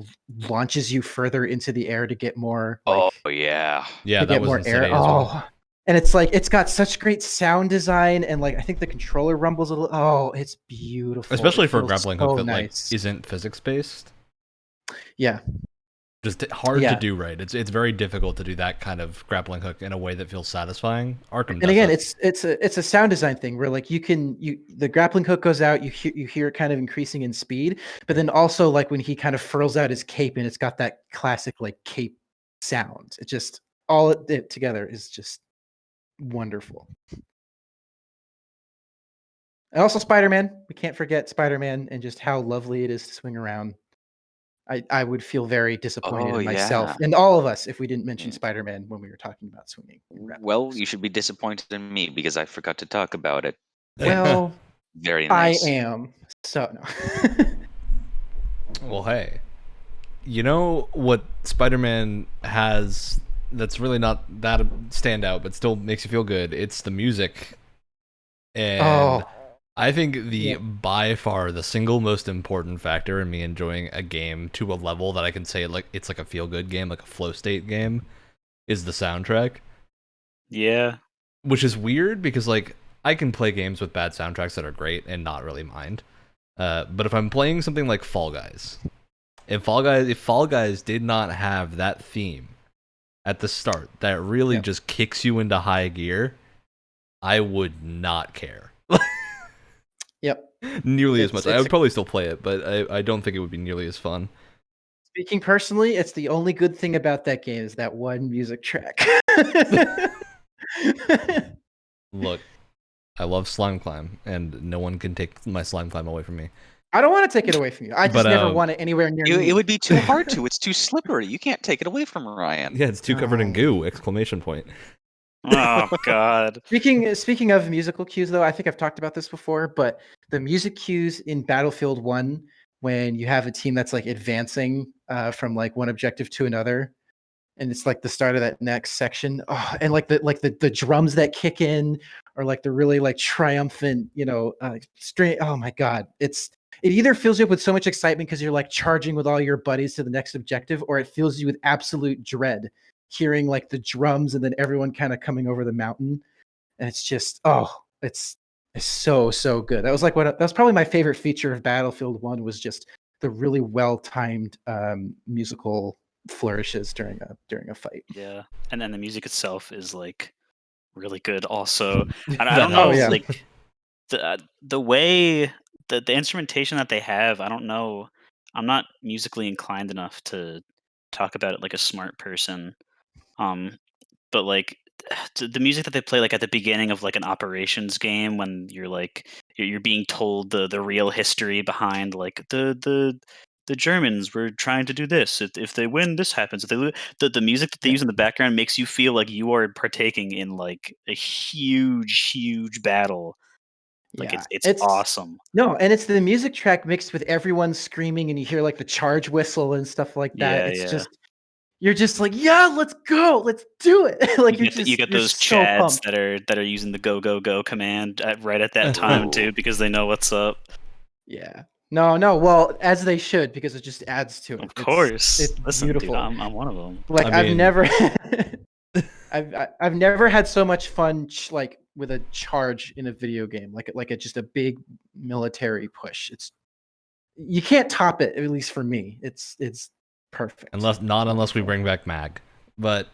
launches you further into the air to get more Oh like yeah. Yeah, to that get was more in air. City as well. And it's like it's got such great sound design, and like I think the controller rumbles a little. Oh, it's beautiful, Especially it for a feels grappling so hook that nice. like isn't physics based. Yeah, Just hard to yeah. do right. It's very difficult to do that kind of grappling hook in a way that feels satisfying. Arkham And does again, it. it's a sound design thing where like the grappling hook goes out, you hear it kind of increasing in speed, but then also like when he kind of furls out his cape and it's got that classic like cape sound. It just all it together is just wonderful. And also Spider-Man. We can't forget Spider-Man and just how lovely it is to swing around. I would feel very disappointed Oh in myself yeah. and all of us if we didn't mention Yeah. Spider-Man when we were talking about swinging and grappling Well, hooks. you should be disappointed in me because I forgot to talk about it. Well, Very I nice. am. So no. Well, hey, you know what Spider-Man has that's really not that standout, but still makes you feel good? It's the music. And Oh, I think yeah. by far the single most important factor in me enjoying a game to a level that I can say like it's like a feel good game, like a flow state game, is the soundtrack. Yeah. Which is weird because like I can play games with bad soundtracks that are great and not really mind. But if I'm playing something like Fall Guys, if Fall Guys did not have that theme at the start that really Yeah. just kicks you into high gear, I would not care. Yep. Nearly as It's much. I it's would probably still play it, but I don't think it would be nearly as fun. speaking personally, it's the only good thing about that game is that one music track. Look, I love Slime Climb, and no one can take my Slime Climb away from me. I don't want to take it away from you. I just But never want it anywhere near It me. would be too hard to. It's too slippery. You can't take it away from Ryan. yeah, it's too covered in Oh. goo! Exclamation point. Oh God. Speaking of musical cues, though, I think I've talked about this before, but the music cues in Battlefield 1, when you have a team that's like advancing from like one objective to another, and it's like the start of that next section, and like the drums that kick in, or like the really like triumphant, straight. Oh my god, it either fills you up with so much excitement because you're like charging with all your buddies to the next objective, or it fills you with absolute dread hearing like the drums and then everyone kind of coming over the mountain, and it's just it's so good. That was probably my favorite feature of Battlefield 1 was just the really well timed musical flourishes during a fight. Yeah. And then the music itself is like really good also. And I That don't know, Oh helps. yeah. like the way the instrumentation that they have, I don't know. I'm not musically inclined enough to talk about it like a smart person. Um, but like the music that they play like at the beginning of like an operations game when you're like you're being told the real history behind like the Germans were trying to do this. If they win, this happens. If they lose, the music that they Yeah. use in the background makes you feel like you are partaking in like a huge battle. Like Yeah. it's It's awesome. no, and it's the music track mixed with everyone screaming and you hear like the charge whistle and stuff like that. Yeah, It's yeah. just you're just like, yeah, let's go, let's do it. Like You get you're those so chads pumped. that are using the go command right at that time Ooh. too because they know what's up. Yeah. No. Well, as they should, because it just adds to it. Of course. It's Listen, dude, beautiful. I'm one of them. Like I I've mean, never, I've never had so much fun like with a charge in a video game, just a big military push. It's you can't top it, at least for me. It's perfect. unless we bring back Mag, but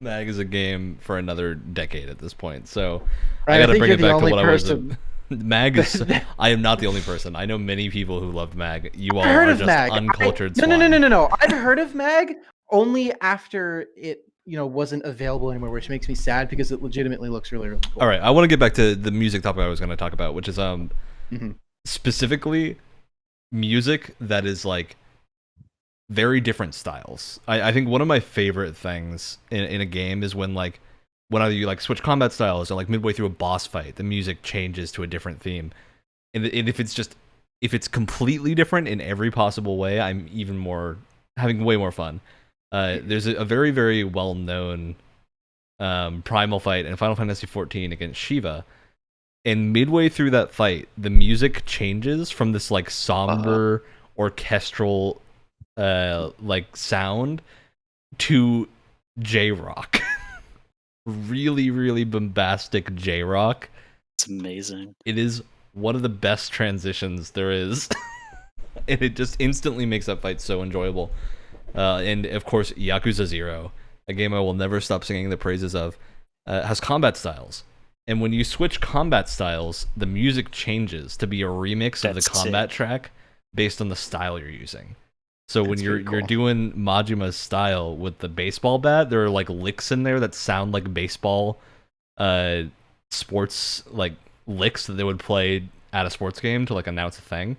Mag is a game for another decade at this point. So I Right, I got to think bring you're it the back to only what I was. person. Mag is. I am not the only person. I know many people who loved Mag. You I've all heard are of just Mag. uncultured No, no, no, swine. no, no, no. I've heard of Mag only after it, wasn't available anymore, which makes me sad because it legitimately looks really, really cool. All right, I want to get back to the music topic I was going to talk about, which is Mhm. specifically music that is like very different styles. I think one of my favorite things in a game is when either you like switch combat styles or like midway through a boss fight, the music changes to a different theme. And if it's completely different in every possible way, I'm even more having way more fun. There's a very very well known primal fight in Final Fantasy XIV against Shiva, and midway through that fight, the music changes from this like somber orchestral like sound to J rock, really really bombastic J rock. It's amazing. It is one of the best transitions there is. And it just instantly makes that fight so enjoyable. And of course, Yakuza 0, a game I will never stop singing the praises of, has combat styles. And when you switch combat styles, the music changes to be a remix of the That's combat sick. track based on the style you're using. So when That's you're very cool. doing Majima's style with the baseball bat, there are like licks in there that sound like baseball sports like licks that they would play at a sports game to like announce a thing.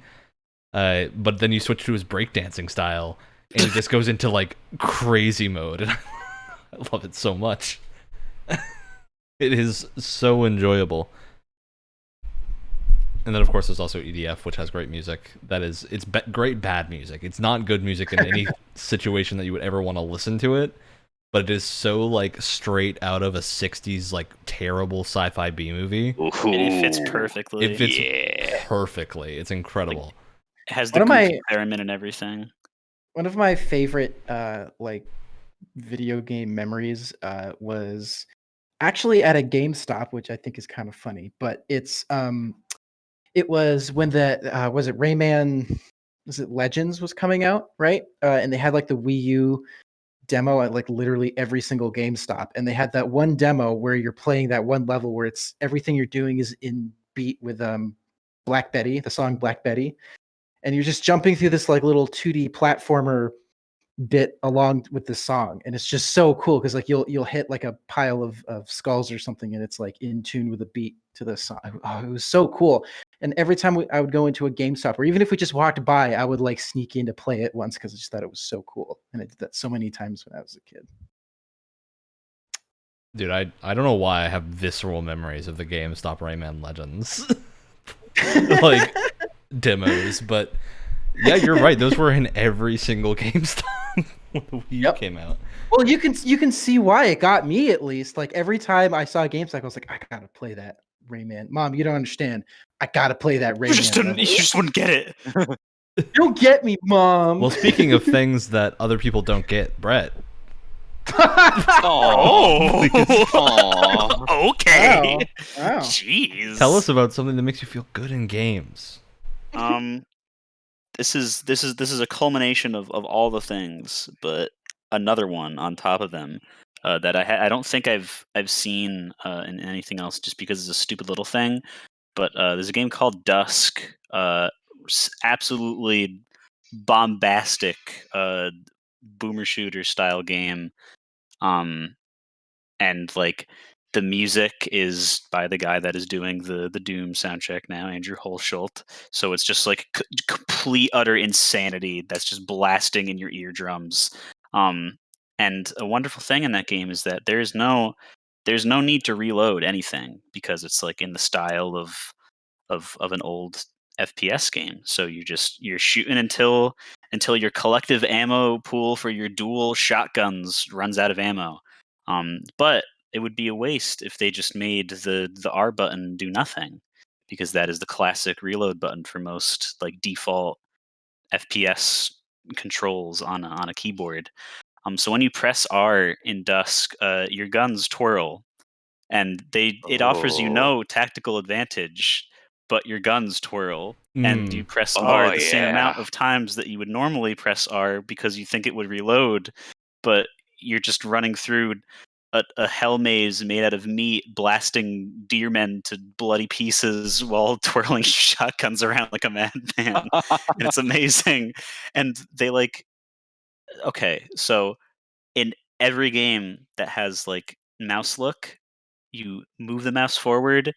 But then you switch to his breakdancing style, and it just goes into like crazy mode, and I love it so much. It is so enjoyable. And then of course there's also EDF, which has great music. It's great bad music. It's not good music in any situation that you would ever want to listen to it, but it is so like straight out of a 60s like terrible sci-fi B movie. And it fits perfectly. It fits Yeah. perfectly. It's incredible. It has One the of my- goofy theremin and everything. One of my favorite like video game memories was actually at a GameStop, which I think is kind of funny, but it was when the was it Rayman, was it Legends was coming out, right? And they had like the Wii U demo at like literally every single GameStop, and they had that one demo where you're playing that one level where it's everything you're doing is in beat with Black Betty, the song Black Betty, and you're just jumping through this like little 2D platformer bit along with the song, and it's just so cool because like you'll hit like a pile of skulls or something, and it's like in tune with the beat to the song. Oh, it was so cool. And every time I would go into a GameStop, or even if we just walked by, I would like sneak in to play it once because I just thought it was so cool, and I did that so many times when I was a kid. Dude, I don't know why I have visceral memories of the GameStop Rayman Legends like demos, but yeah, you're right. Those were in every single GameStop when the Wii U Yep. came out. Well, you can see why it got me at least. Like every time I saw GameStop, I was like, I gotta play that Rayman. Mom, you don't understand. I gotta play that Rayman. You just wouldn't get it. You don't get me, Mom. Well, speaking of things that other people don't get, Brett, Oh. Aw. Okay. Wow. Jeez. tell us about something that makes you feel good in games. This is a culmination of all the things, but another one on top of them that I don't think I've seen in anything else, just because it's a stupid little thing. But there's a game called Dusk, absolutely bombastic boomer shooter style game. And like the music is by the guy that is doing the Doom soundtrack now, Andrew Holschult. So it's just like complete utter insanity that's just blasting in your eardrums. And a wonderful thing in that game is that there's no need to reload anything, because it's like in the style of an old FPS game. So you're shooting until your collective ammo pool for your dual shotguns runs out of ammo. But it would be a waste if they just made the R button do nothing, because that is the classic reload button for most like default FPS controls on a keyboard. So when you press R in Dusk, your guns twirl, and it offers you Oh. no tactical advantage, but your guns twirl, and you press Oh, R the same yeah. amount of times that you would normally press R because you think it would reload, but you're just running through a hell maze made out of meat, blasting deer men to bloody pieces while twirling shotguns around like a madman, and it's amazing. And they like okay, so in every game that has like mouse look, you move the mouse forward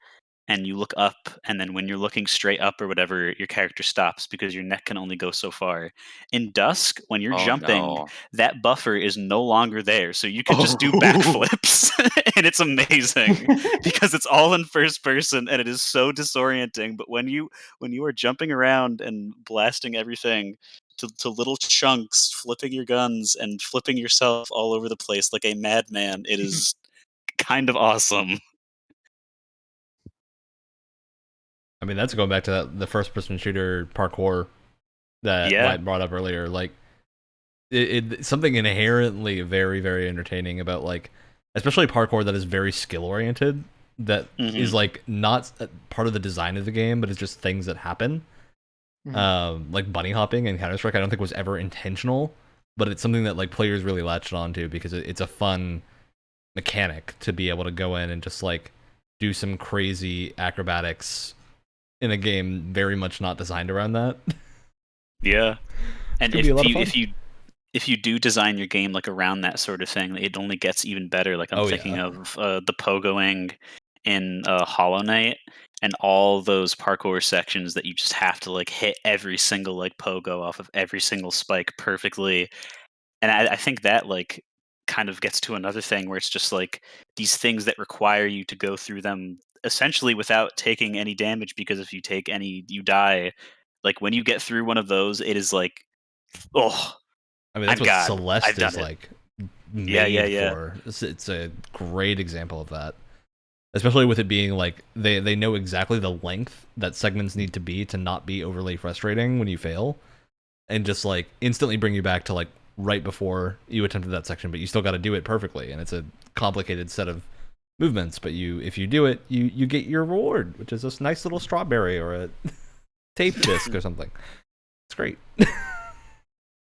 and you look up, and then when you're looking straight up or whatever, your character stops because your neck can only go so far. In Dusk, when you're Oh jumping, no. that buffer is no longer there, so you can just do Oh. backflips, and it's amazing because it's all in first person and it is so disorienting. But when you are jumping around and blasting everything to little chunks, flipping your guns and flipping yourself all over the place like a madman, it is kind of awesome. I mean, that's going back to the first-person shooter parkour that Yeah. White brought up earlier. Like, something inherently very, very entertaining about, like, especially parkour that is very skill-oriented, that is, like, not part of the design of the game, but it's just things that happen. Like bunny hopping in Counter-Strike, I don't think was ever intentional, but it's something that, like, players really latched onto because it's a fun mechanic to be able to go in and just, like, do some crazy acrobatics in a game very much not designed around that. Yeah. And could be a lot of fun. if you do design your game like around that sort of thing, it only gets even better. Like I'm thinking of the pogoing in Hollow Knight and all those parkour sections that you just have to like hit every single like pogo off of every single spike perfectly. And I think that like kind of gets to another thing where it's just like these things that require you to go through them essentially without taking any damage, because if you take any, you die. Like when you get through one of those, it is like, oh, I mean, that's I'm what God. Celeste I've done is it. like Yeah, yeah, made yeah. for. It's a great example of that. Especially with it being like they know exactly the length that segments need to be to not be overly frustrating when you fail, and just like instantly bring you back to like right before you attempted that section, but you still got to do it perfectly, and it's a complicated set of movements. But if you do it, you get your reward, which is this nice little strawberry or a tape disc or something. It's great.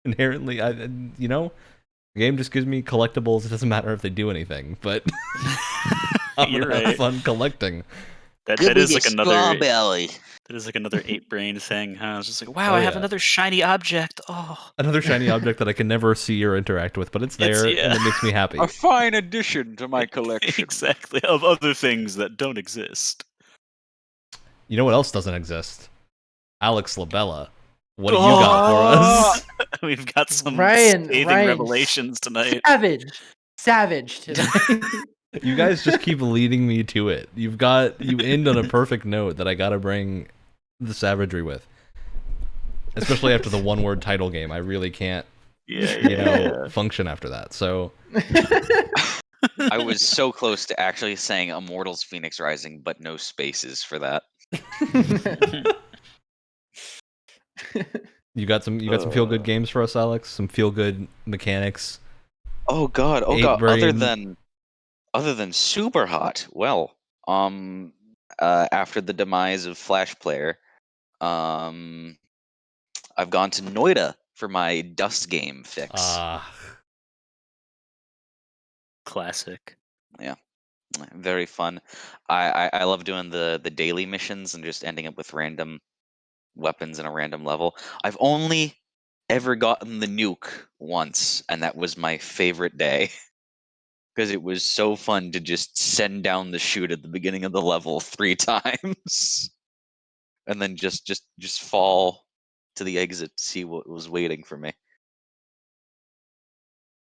Inherently, the game just gives me collectibles. It doesn't matter if they do anything, but I'm You're gonna have right. fun collecting. That Give me is your like another strawberry. that is like another ape brain thing, huh? It's just like, wow, Oh, I have yeah. another shiny object. Oh, Another shiny object that I can never see or interact with, but it's there and it makes me happy. A fine addition to my collection. exactly, of other things that don't exist. You know what else doesn't exist? Alex Labella. What do you got for us? We've got some Ryan, scathing revelations tonight. Savage tonight. You guys just keep leading me to it. You end on a perfect note that I gotta bring the savagery with. Especially after the one-word title game, I really can't, function after that. So I was so close to actually saying Immortals Phoenix Rising, but no spaces for that. you got some feel good games for us, Alex? Some feel good mechanics. Oh god, Brain. Other than Super Hot, well, after the demise of Flash Player, I've gone to Noida for my Dust game fix. Classic. Yeah, very fun. I love doing the daily missions and just ending up with random weapons in a random level. I've only ever gotten the nuke once, and that was my favorite day. Because it was so fun to just send down the chute at the beginning of the level 3 times, and then just fall to the exit to see what was waiting for me.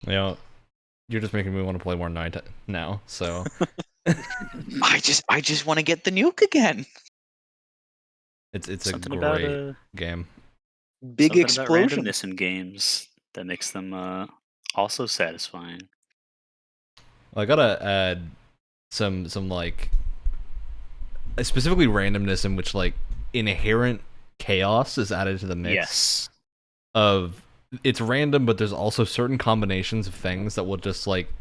You're just making me want to play more Night now. So I just want to get the nuke again. it's Something a great about game. Big something explosion. about randomness in games that makes them also satisfying. I gotta add some like specifically randomness in which like inherent chaos is added to the mix. Yes. Of it's random, but there's also certain combinations of things that will just like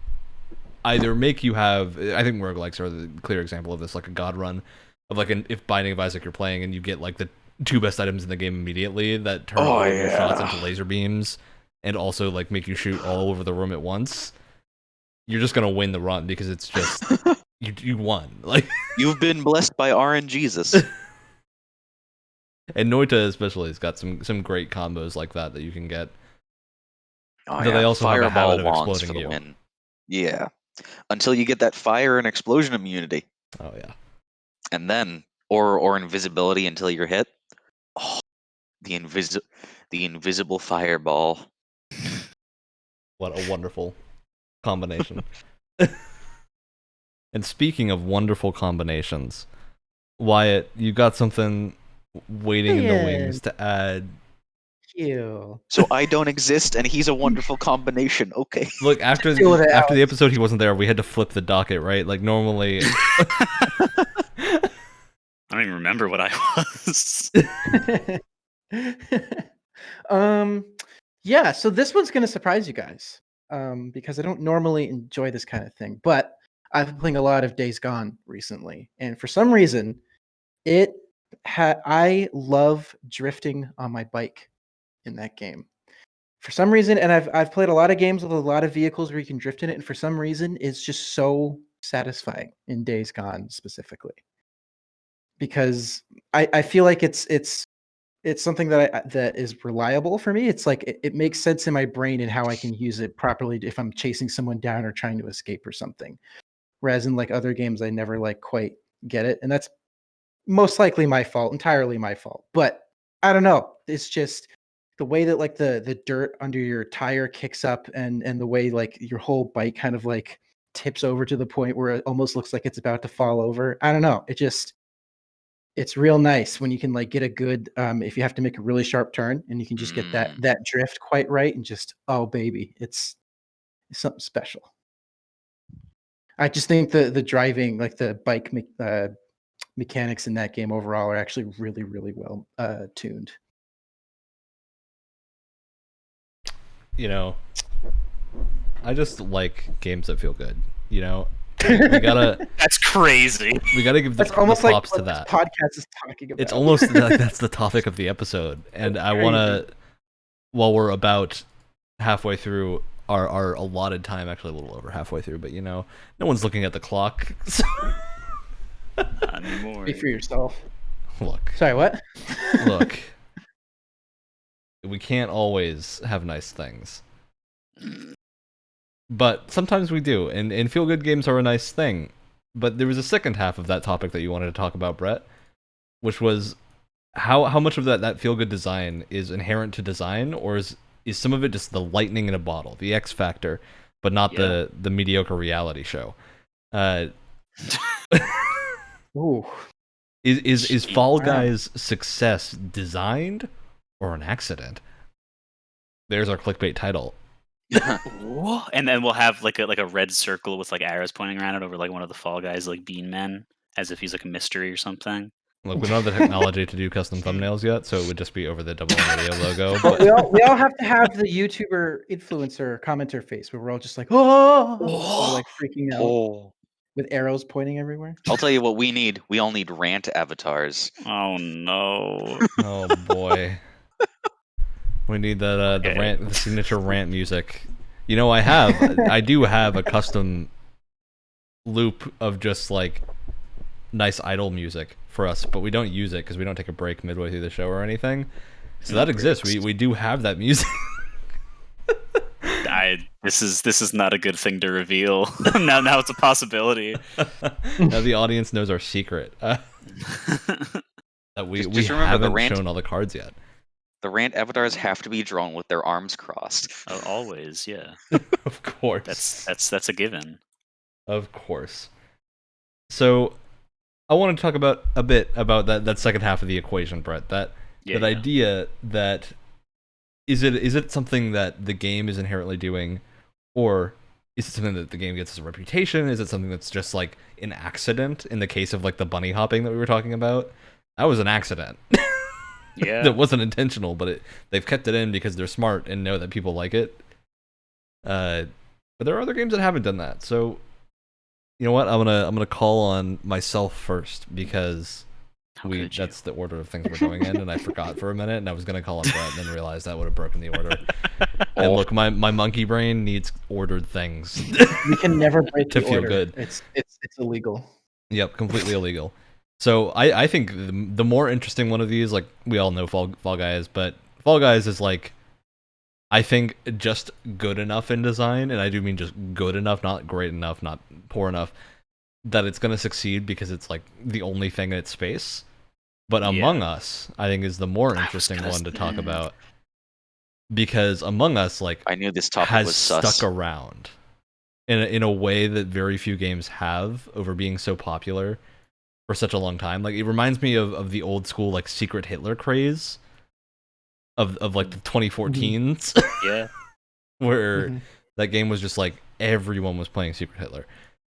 either make you have. I think roguelikes are the clear example of this, like a god run of like if Binding of Isaac you're playing and you get like the 2 best items in the game immediately that turn all of your shots into laser beams and also like make you shoot all over the room at once. you're just gonna win the run because it's just you won. Like You've been blessed by RNGesus. and Noita especially has got some great combos like that you can get. Oh, Do they also have a Fireball habit of wands for exploding the you? win. Yeah. Until you get that fire and explosion immunity. Oh yeah. And then or invisibility until you're hit. Oh, the invisible fireball. What a wonderful combination. And speaking of wonderful combinations, Wyatt, you got something waiting in the wings to add. You. So I don't exist and he's a wonderful combination. Okay. Look, after Deal with it, after the Alex. episode he wasn't there, we had to flip the docket, right? Like normally I don't even remember what I was. Yeah, so this one's gonna surprise you guys. Because I don't normally enjoy this kind of thing, but I've been playing a lot of Days Gone recently, and for some reason, I love drifting on my bike in that game. For some reason, and I've played a lot of games with a lot of vehicles where you can drift in it, and for some reason, it's just so satisfying in Days Gone specifically. Because I feel like it's something that is reliable for me. It's like it makes sense in my brain and how I can use it properly if I'm chasing someone down or trying to escape or something. Whereas in like other games, I never like quite get it, and that's most likely my fault, entirely my fault. But I don't know. It's just the way that like the dirt under your tire kicks up and the way like your whole bike kind of like tips over to the point where it almost looks like it's about to fall over. I don't know. It's real nice when you can like get a good if you have to make a really sharp turn and you can just get that drift quite right and just oh baby, it's something special. I just think the driving like the bike mechanics in that game overall are actually really really well tuned. you know, I just like games that feel good. You know, we gotta That's crazy. give the That's almost props like to what that. this podcast is talking about. It's almost like that's the topic of the episode, and That's I want to, while we're about halfway through our allotted time, actually a little over halfway through, but you know, no one's looking at the clock. So Not anymore. Speak for yourself. look, Sorry, what? look, we can't always have nice things. But sometimes we do, and feel-good games are a nice thing. But there was a second half of that topic that you wanted to talk about, Brett, which was how much of that feel-good design is inherent to design, or is some of it just the lightning in a bottle, the X factor, but not the mediocre reality show? Ooh. Is Fall Guys' success designed or an accident? There's our clickbait title. And then we'll have like a red circle with like arrows pointing around it over like one of the Fall Guys like Bean Men, as if he's like a mystery or something. Look, we don't have the technology to do custom thumbnails yet, so it would just be over the Double M Radio logo. Well, But we all have to have the YouTuber influencer commenter face where we're all just like, oh, or like freaking out with arrows pointing everywhere. I'll tell you what we need. We all need rant avatars. Oh no. oh boy, we need that the signature rant music. You know, I do have a custom loop of just like nice idle music for us, but we don't use it because we don't take a break midway through the show or anything. So that exists. We do have that music. This is not a good thing to reveal. now it's a possibility. Now the audience knows our secret. That we Just remember haven't shown all the cards yet. The rant avatars have to be drawn with their arms crossed. Oh, always, yeah. Of course. That's a given. Of course. So I want to talk about a bit about that second half of the equation, Brett. That idea that is it something that the game is inherently doing, or is it something that the game gets as a reputation? Is it something that's just like an accident? In the case of like the bunny hopping that we were talking about, that was an accident. Yeah, that wasn't intentional, but they've kept it in because they're smart and know that people like it. But there are other games that haven't done that. So you know what? I'm gonna call on myself first because that's the order of things we're going in, and I forgot for a minute, and I was gonna call on Brett, and then realized that would have broken the order. And look, my monkey brain needs ordered things We can never break to the feel order. good. It's illegal. Yep, completely illegal. So I think the more interesting one of these, like we all know Fall Guys, but Fall Guys is like, I think just good enough in design, and I do mean just good enough, not great enough, not poor enough, that it's gonna succeed because it's like the only thing in its space. But Among Us, I think, is the more interesting one to talk about, because Among Us like I knew this topic has was stuck sus. around in a way that very few games have, over being so popular for such a long time. Like, it reminds me of the old school like Secret Hitler craze of like the 2014s. Yeah. Where that game was just like everyone was playing Secret Hitler.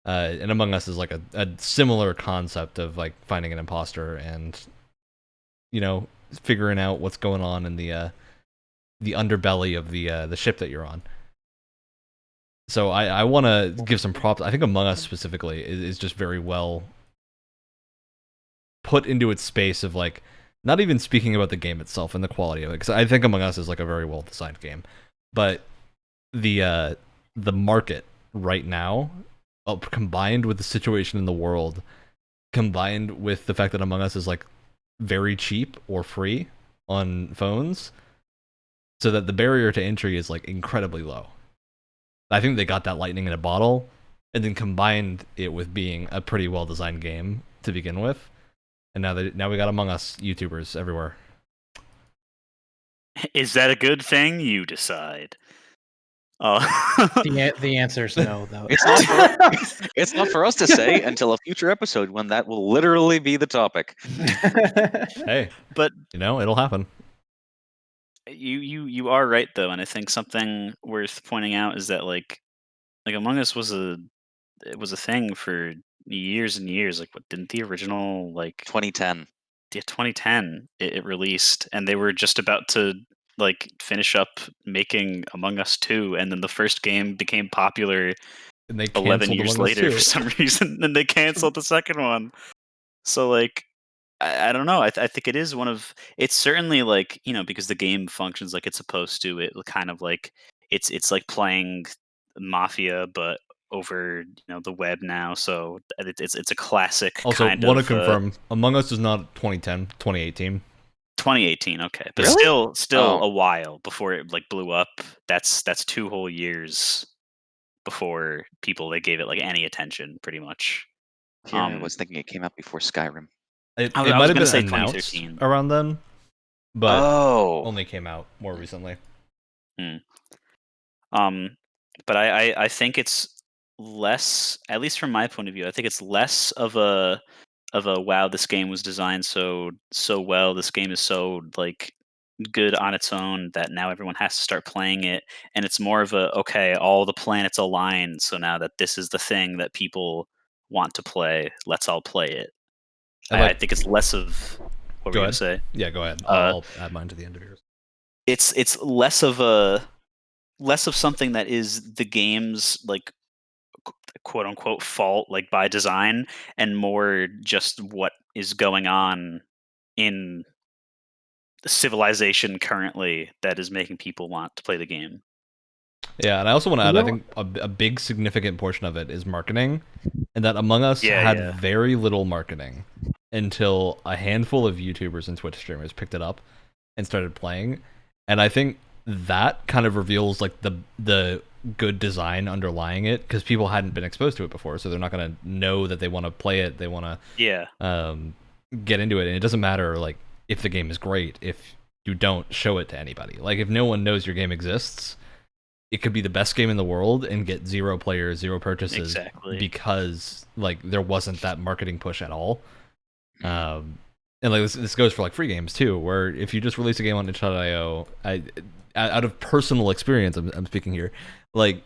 And Among Us is like a similar concept of like finding an imposter and, you know, figuring out what's going on in the underbelly of the ship that you're on. So I want to give some props. I think Among Us specifically is just very well put into its space of like, not even speaking about the game itself and the quality of it, because I think Among Us is like a very well designed game, but the market right now, combined with the situation in the world, combined with the fact that Among Us is like very cheap or free on phones, so that the barrier to entry is like incredibly low. I think they got that lightning in a bottle, and then combined it with being a pretty well designed game to begin with, and now we got Among Us YouTubers everywhere. Is that a good thing? You decide. Oh. The answer is no, though. It's not for us to say until a future episode when that will literally be the topic. Hey, but you know, it'll happen. You are right though, and I think something worth pointing out is that like Among Us was a thing for years and years. Like, what didn't the original 2010? Yeah, 2010 it released, and they were just about to like finish up making Among Us 2, and then the first game became popular And they 11 canceled years Among Us later 2. for some reason, and they canceled the second one. So like, I don't know. I think it is one of. It's certainly like, because the game functions like it's supposed to. It kind of like it's like playing Mafia, but over the web now. So it's a classic Also, kind want to of. confirm, Among Us is not 2010, 2018. 2018, okay, but Really? still a while before it like blew up. That's 2 whole years before they gave it like any attention, pretty much. Here I was thinking it came out before Skyrim. It I might was have gonna been say announced 2013. around then, but Oh, only came out more recently. But I think it's less, at least from my point of view, I think it's less of a wow, this game was designed so well. This game is so like good on its own that now everyone has to start playing it, and it's more of a, okay, all the planets align, so now that this is the thing that people want to play, let's all play it. I think it's less of what Go were you ahead. gonna say? Yeah, go ahead. I'll add mine to the end of yours. It's less of something that is the game's like quote unquote fault, like by design, and more just what is going on in civilization currently that is making people want to play the game. Yeah, and I also want to add, I think a big significant portion of it is marketing, and that Among Us had very little marketing until a handful of YouTubers and Twitch streamers picked it up and started playing, and I think that kind of reveals like the good design underlying it, because people hadn't been exposed to it before, so they're not going to know that they want to play it, they want to get into it, and it doesn't matter like if the game is great if you don't show it to anybody. Like, if no one knows your game exists, it could be the best game in the world and get 0 players, 0 purchases, because like there wasn't that marketing push at all. And like this goes for like free games too, where if you just release a game on itch.io, out of personal experience, I'm speaking here, like,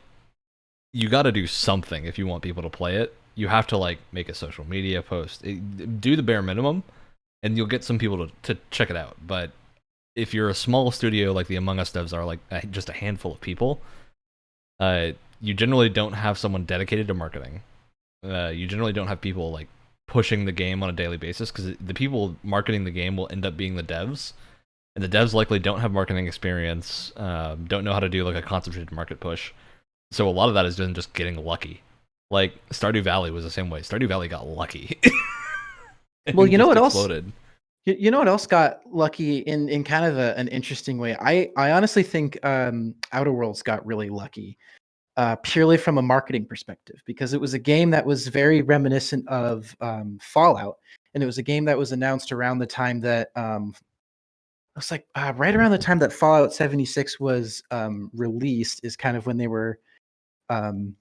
you got to do something if you want people to play it. You have to like make a social media post, do the bare minimum, and you'll get some people to check it out. But if you're a small studio like the Among Us devs are, like just a handful of people, you generally don't have someone dedicated to marketing. You generally don't have people like pushing the game on a daily basis, because the people marketing the game will end up being the devs, and the devs likely don't have marketing experience, don't know how to do like a concentrated market push. So a lot of that is just getting lucky. Like Stardew Valley was the same way. Stardew Valley got lucky. Well, you know what else? Exploded. You know what else got lucky in kind of an interesting way? I honestly think Outer Worlds got really lucky, purely from a marketing perspective, because it was a game that was very reminiscent of Fallout, and it was a game that was announced around the time that it was like right around the time that Fallout 76 was released is kind of when they were um,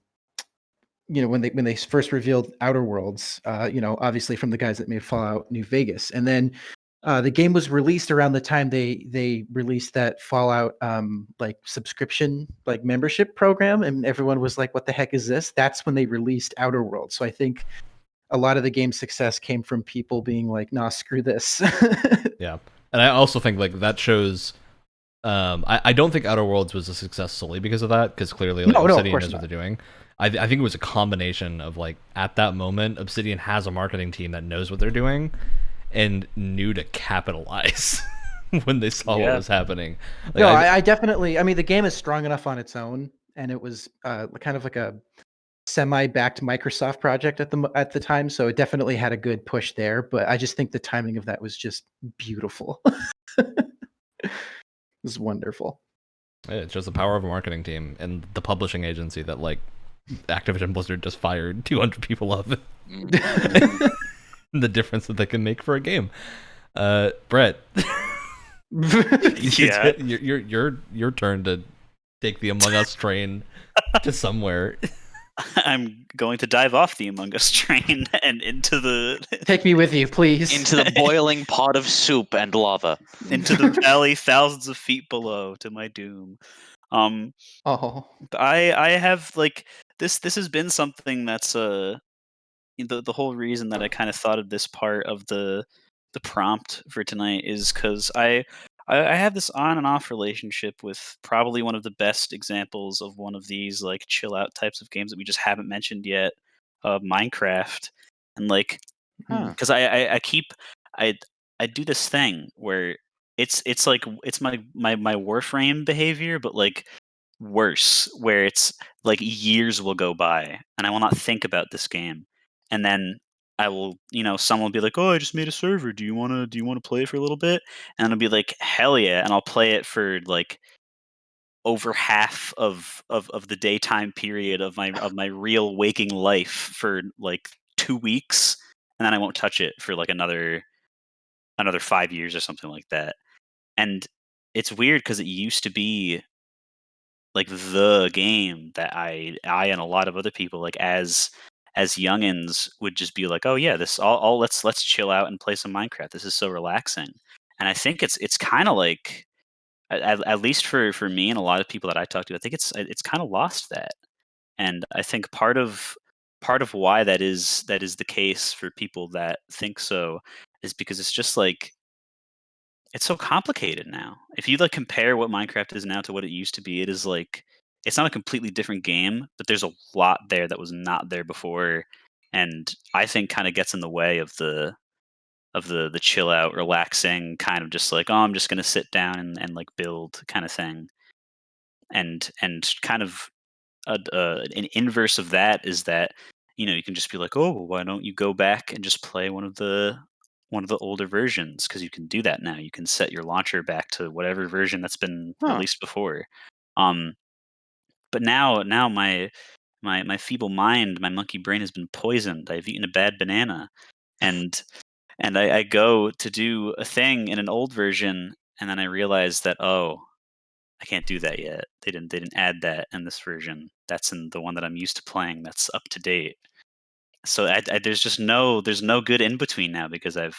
when they first revealed Outer Worlds, obviously from the guys that made Fallout New Vegas, and then the game was released around the time they released that Fallout like subscription like membership program, and everyone was like, "What the heck is this?" That's when they released Outer Worlds. So I think a lot of the game's success came from people being like, "Nah, screw this." Yeah, and I also think like that shows. I don't think Outer Worlds was a success solely because of that, because clearly like No, of Obsidian course knows what not. they're doing. I think it was a combination of like at that moment, Obsidian has a marketing team that knows what they're doing and knew to capitalize when they saw what Yeah. was happening. Like, No, I definitely. I mean, the game is strong enough on its own, and it was kind of like a semi-backed Microsoft project at the time, so it definitely had a good push there. But I just think the timing of that was just beautiful. It was wonderful. it's just the power of a marketing team and the publishing agency that like Activision Blizzard just fired 200 people of. The difference that they can make for a game. Brett, Yeah. your turn to take the Among Us train to somewhere. I'm going to dive off the Among Us train and into the Take me with you, please. Into the boiling pot of soup and lava. into the valley thousands of feet below to my doom. Oh, I have like this has been something that's the whole reason that I kind of thought of this part of the prompt for tonight is because I have this on and off relationship with probably one of the best examples of one of these like chill out types of games that we just haven't mentioned yet, Minecraft, and like Huh. because I keep I I do this thing where it's like it's my Warframe behavior, but like worse, where it's like years will go by and I will not think about this game, and then I will, someone will be like, "Oh, I just made a server. Do you wanna play it for a little bit?" And I'll be like, "Hell yeah!" And I'll play it for like over half of the daytime period of my real waking life for like 2 weeks, and then I won't touch it for like another 5 years or something like that. And it's weird because it used to be like the game that I and a lot of other people like as youngins would just be like, oh yeah, this all let's chill out and play some Minecraft. This is so relaxing. And I think it's kind of like at least for me and a lot of people that I talk to, I think it's kind of lost that. And I think part of why that is the case for people that think so is because it's just like it's so complicated now. If you like compare what Minecraft is now to what it used to be, it is like it's not a completely different game, but there's a lot there that was not there before, and I think kind of gets in the way of the chill out, relaxing kind of just like, oh, I'm just gonna sit down and like build kind of thing. And kind of an inverse of that is that you can just be like, oh, well, why don't you go back and just play one of the older versions, because you can do that now. You can set your launcher back to whatever version that's been Huh. released before. Um, but now my feeble mind, my monkey brain has been poisoned. I've eaten a bad banana, and I go to do a thing in an old version, and then I realize that, oh, I can't do that yet. They didn't add that in this version. That's in the one that I'm used to playing. That's up to date. So there's no good in between now, because I've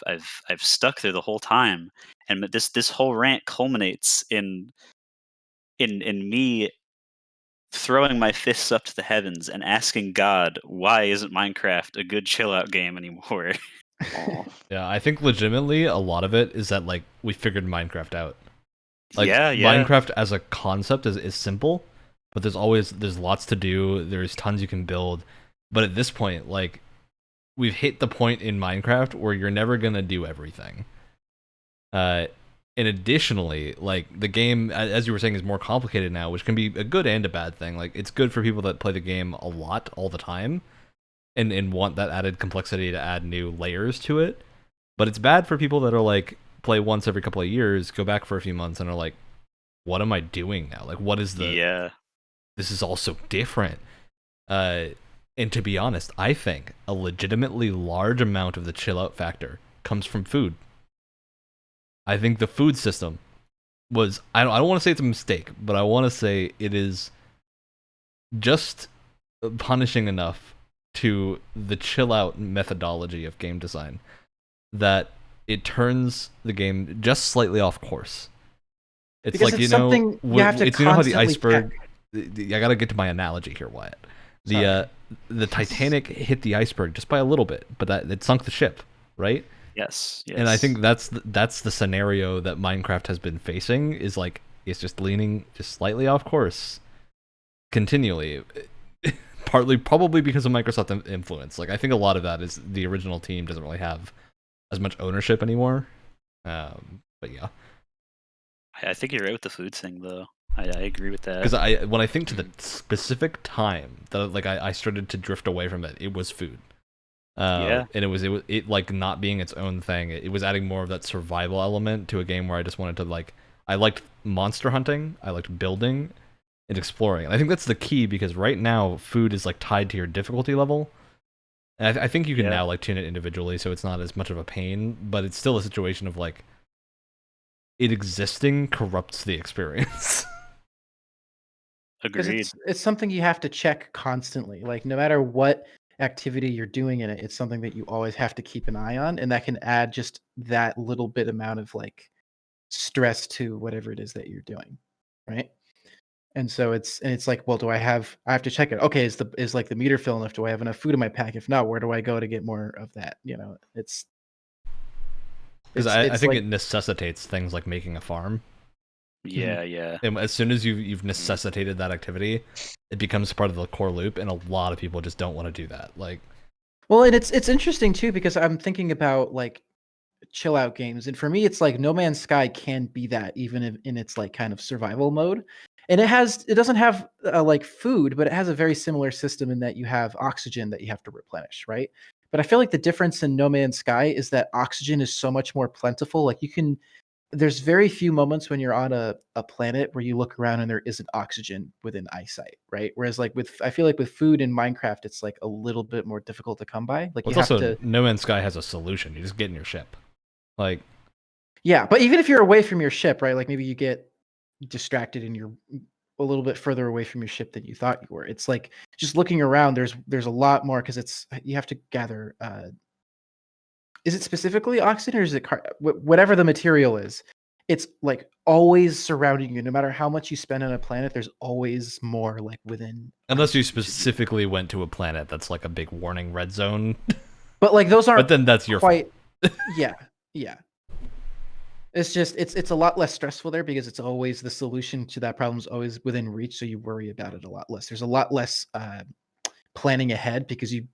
stuck there the whole time, and this whole rant culminates in me throwing my fists up to the heavens and asking God, why isn't Minecraft a good chill out game anymore? Aw. Yeah, I think legitimately a lot of it is that like we figured Minecraft out. Like Yeah, Minecraft as a concept is simple, but there's lots to do. There's tons you can build. But at this point, like we've hit the point in Minecraft where you're never gonna do everything. Uh And additionally, like the game, as you were saying, is more complicated now, which can be a good and a bad thing. Like it's good for people that play the game a lot all the time, and want that added complexity to add new layers to it. But it's bad for people that are like play once every couple of years, go back for a few months, and are like, "What am I doing now? Like, what is the? Yeah. This is all so different." And to be honest, I think a legitimately large amount of the chill out factor comes from food. I think the food system was I don't want to say it's a mistake, but I want to say it is just punishing enough to the chill out methodology of game design that it turns the game just slightly off course. It's Because like it's something you have to it's how the constantly iceberg. check. I gotta get to my analogy here, Wyatt. Sorry. The Titanic hit the iceberg just by a little bit, but that it sunk the ship, right? Yes. And I think that's the scenario that Minecraft has been facing, is like it's just leaning just slightly off course continually. Partly probably because of Microsoft influence. Like I think a lot of that is the original team doesn't really have as much ownership anymore. But yeah, I think you're right with the food thing, though. I agree with that. because when I think to the specific time that like I started to drift away from it, it was food. Yeah. And it like not being its own thing. It was adding more of that survival element to a game where I just wanted to like I liked monster hunting, I liked building and exploring. And I think that's the key, because right now food is like tied to your difficulty level. And I think you can Yeah. now like tune it individually, so it's not as much of a pain. But it's still a situation of like it existing corrupts the experience. Because Agreed. it's something you have to check constantly. Like no matter what activity you're doing in it, it's something that you always have to keep an eye on, and that can add just that little bit amount of like stress to whatever it is that you're doing, right? And so it's like, well, I have to check it. Okay, is like the meter fill enough? Do I have enough food in my pack? If not, where do I go to get more of that? You know, Because I it's think like, it necessitates things like making a farm. Yeah. Yeah. And as soon as you've necessitated that activity, it becomes part of the core loop, and a lot of people just don't want to do that. Like, well, and it's interesting too because I'm thinking about like chill out games, and for me, it's like No Man's Sky can be that even in its like kind of survival mode, and it doesn't have like food, but it has a very similar system in that you have oxygen that you have to replenish, right? But I feel like the difference in No Man's Sky is that oxygen is so much more plentiful. Like there's very few moments when you're on a planet where you look around and there isn't oxygen within eyesight, right? Whereas like I feel like with food in Minecraft, it's like a little bit more difficult to come by. Like well, you it's have also to, No Man's Sky has a solution. You just get in your ship. Like, yeah. But even if you're away from your ship, right? Like maybe you get distracted and you're a little bit further away from your ship than you thought you were. It's like just looking around. There's a lot more because it's you have to gather. Is it specifically oxygen or is it whatever the material is? It's like always surrounding you. No matter how much you spend on a planet, there's always more like within. unless you eyesight to do. specifically went to a planet that's like a big warning red zone, But like those but aren't then that's your quite. fault. Yeah, yeah. It's just it's a lot less stressful there because it's always the solution to that problem is always within reach, so you worry about it a lot less. There's a lot less planning ahead because you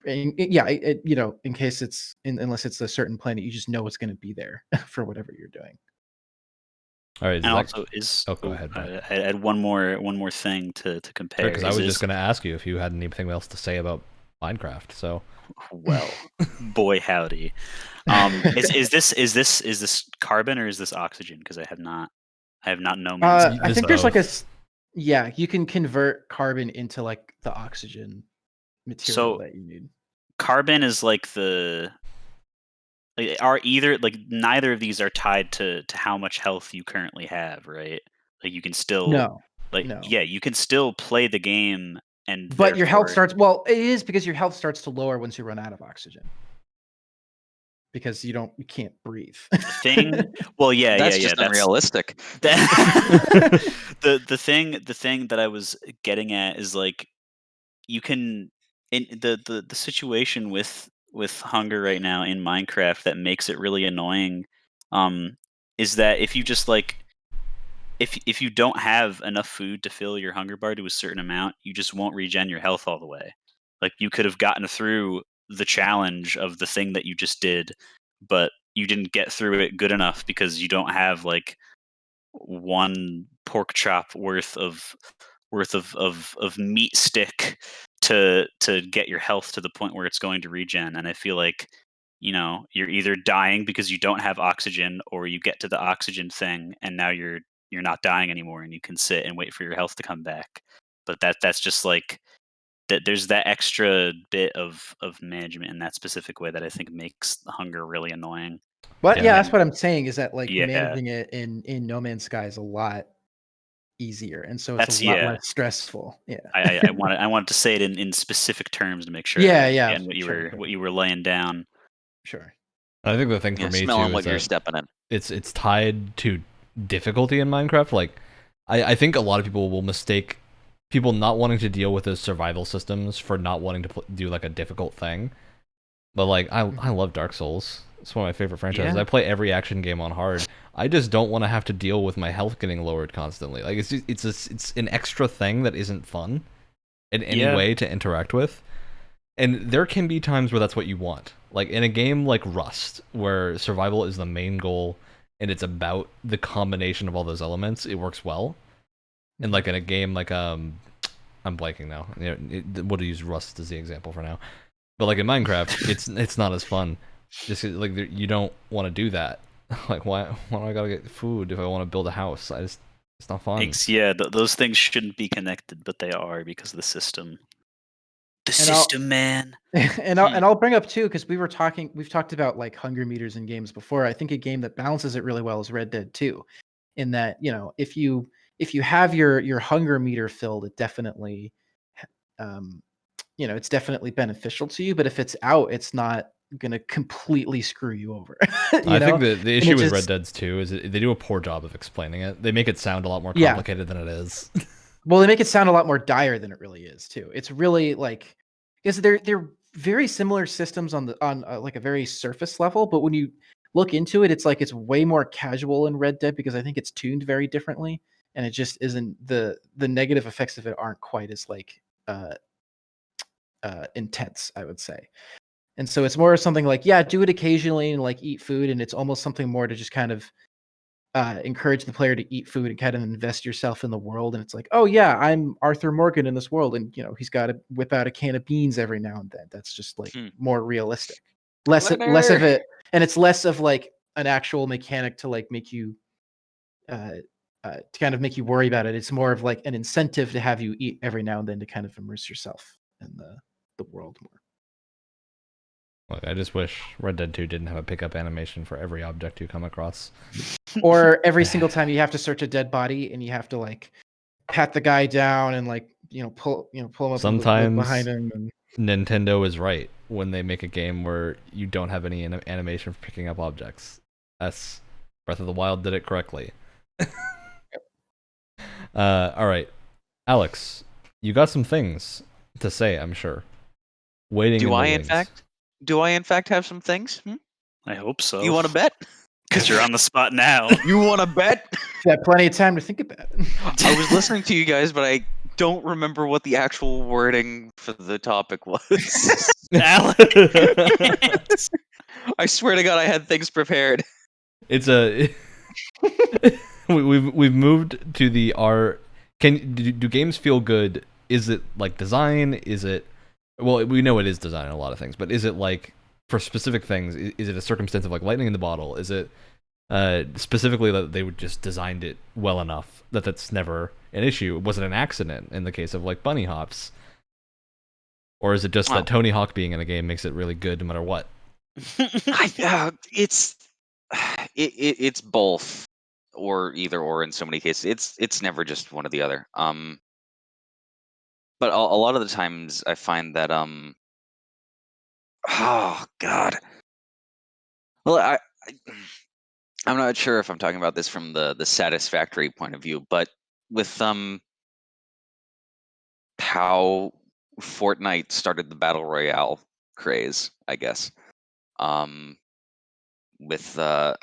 know, in case unless it's a certain planet, you just know it's going to be there for whatever you're doing. All right, And Zach. also, Go ahead, Matt. I had one more thing to compare. Because I was just going to ask you if you had anything else to say about Minecraft. So, Well, boy howdy. Is this carbon or is this oxygen? Because I have not No Man's Sky. I There's think there's like both. yeah, you can convert carbon into like the oxygen material So that you need. carbon is like are either like neither of these are tied to how much health you currently have, right? Like you can still No, no. yeah, you can still play the game and But your health therefore starts. Well, it is because your health starts to lower once you run out of oxygen because you can't breathe. the thing. Well, yeah, That's yeah. just That's unrealistic. the thing that I was getting at is like you can in the situation with hunger right now in Minecraft that makes it really annoying is that if you just like if you don't have enough food to fill your hunger bar to a certain amount, you just won't regen your health all the way. Like you could have gotten through the challenge of the thing that you just did, but you didn't get through it good enough because you don't have like one pork chop worth of meat stick to get your health to the point where it's going to regen. And I feel like, you're either dying because you don't have oxygen, or you get to the oxygen thing and now you're not dying anymore and you can sit and wait for your health to come back. But that's just like that. There's that extra bit of management in that specific way that I think makes hunger really annoying. But Yeah. yeah, that's what I'm saying is that like Yeah. managing it in No Man's Sky is a lot easier, and so it's a That's lot less stressful. Yeah. I wanted to say it in specific terms to make sure Yeah, I yeah, understand what sure. you were laying down. Sure. I think the thing for Yeah, me smelling too what is you're that stepping in. it's tied to difficulty in Minecraft. Like, I think a lot of people will mistake people not wanting to deal with those survival systems for not wanting to do like a difficult thing. But like, I love Dark Souls. It's one of my favorite franchises. Yeah. I play every action game on hard. I just don't want to have to deal with my health getting lowered constantly. Like, it's an extra thing that isn't fun in any way to interact with. And there can be times where that's what you want. Like in a game like Rust, where survival is the main goal and it's about the combination of all those elements, it works well. And like in a game like I'm blanking now. We'll use Rust as the example for now. But like in Minecraft, it's not as fun. Just like you don't want to do that. Like why do I gotta get food if I want to build a house? It's not fun. Those things shouldn't be connected, but they are because of the system. The And I'll- system, man. and I'll bring up too, because we've talked about like hunger meters in games before. I think a game that balances it really well is Red Dead 2, in that if you have your hunger meter filled, it definitely it's definitely beneficial to you. But if it's out, it's not gonna completely screw you over. I think the And issue it with just- Red Dead's 2 is they do a poor job of explaining it. They make it sound a lot more Yeah. complicated than it is. Well, they make it sound a lot more dire than it really is too. It's really like, because they're very similar systems on like a very surface level, but when you look into it, it's like it's way more casual in Red Dead because I think it's tuned very differently, and it just isn't the negative effects of it aren't quite as like intense, I would say. And so it's more something like, yeah, do it occasionally and like eat food, and it's almost something more to just kind of encourage the player to eat food and kind of invest yourself in the world. And it's like, oh yeah, I'm Arthur Morgan in this world, and he's got to whip out a can of beans every now and then. That's just like more realistic, less of it, and it's less of like an actual mechanic to like make you to kind of make you worry about it. It's more of like an incentive to have you eat every now and then to kind of immerse yourself in the world more. Look, I just wish Red Dead 2 didn't have a pickup animation for every object you come across. Or every single time you have to search a dead body and you have to like pat the guy down and like pull him up Sometimes behind him. And... Nintendo is right when they make a game where you don't have any animation for picking up objects. That's Breath of the Wild did it correctly. All right, Alex, you got some things to say, I'm sure. Waiting. Do I in fact have some things? I hope so. You want to bet? Because you're on the spot now. You want to bet? You had plenty of time to think about it. I was listening to you guys, but I don't remember what the actual wording for the topic was. Alex. I swear to God, I had things prepared. It's we've moved to the R. Do games feel good? Is it like design? Is it, well, we know it is design in a lot of things, but is it like for specific things? Is it a circumstance of like lightning in the bottle? Is it specifically that they would just designed it well enough that that's never an issue? Was it an accident in the case of like bunny hops? Or is it just that Tony Hawk being in a game makes it really good no matter what? It's both, or either or in so many cases. It's never just one or the other. But a lot of the times I find that oh God. Well, I'm not sure if I'm talking about this from the satisfactory point of view, but with how Fortnite started the battle royale craze, I guess. With I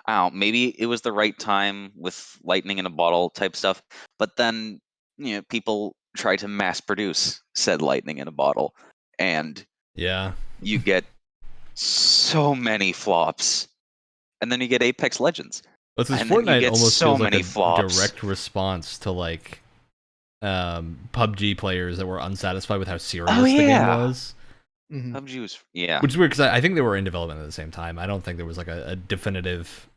don't know, maybe it was the right time with lightning in a bottle type stuff, but then people try to mass produce said lightning in a bottle, and Yeah, you get so many flops, and then you get Apex Legends, But this and then you Fortnite get almost so feels like a many flops. direct response to like PUBG players that were unsatisfied with how Oh serious the game yeah, was. Mhm. PUBG was yeah. Which is weird because I think they were in development at the same time. I don't think there was like a definitive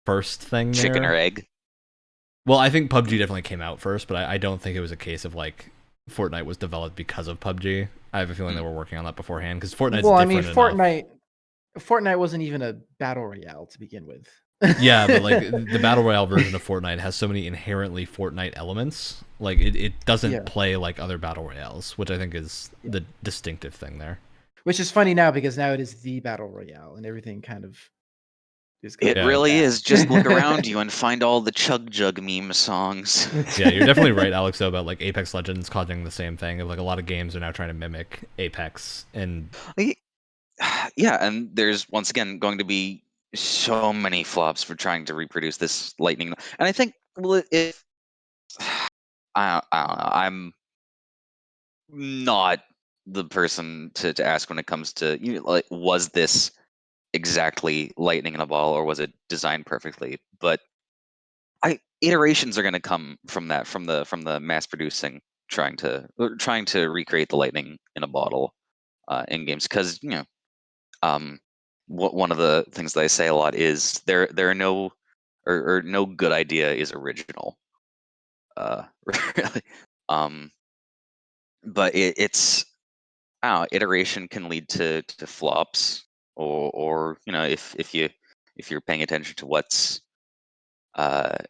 first thing Chicken there. or egg. Well, I think PUBG definitely came out first, but I don't think it was a case of like Fortnite was developed because of PUBG. I have a feeling they were working on that beforehand because Fortnite's Well, I mean, different enough. Fortnite wasn't even a battle royale to begin with. Yeah, but like the battle royale version of Fortnite has so many inherently Fortnite elements. Like it doesn't Yeah. play like other battle royales, which I think is Yeah. the distinctive thing there. Which is funny now because now it is the battle royale and everything kind of is going It Yeah. really bad. is. Just look around you and find all the Chug Jug meme songs. Yeah, you're definitely right, Alex, though, about like Apex Legends causing the same thing. Like a lot of games are now trying to mimic Apex, and Yeah, and there's once again going to be so many flops for trying to reproduce this lightning. And I think well, if I don't know, I'm not the person to ask when it comes to like was this exactly lightning in a ball or was it designed perfectly? But iterations are going to come from that from the mass producing trying to recreate the lightning in a bottle in games because um one of the things that I say a lot is there are no or no good idea is original really but it's I don't know, iteration can lead to flops or if you're paying attention to what's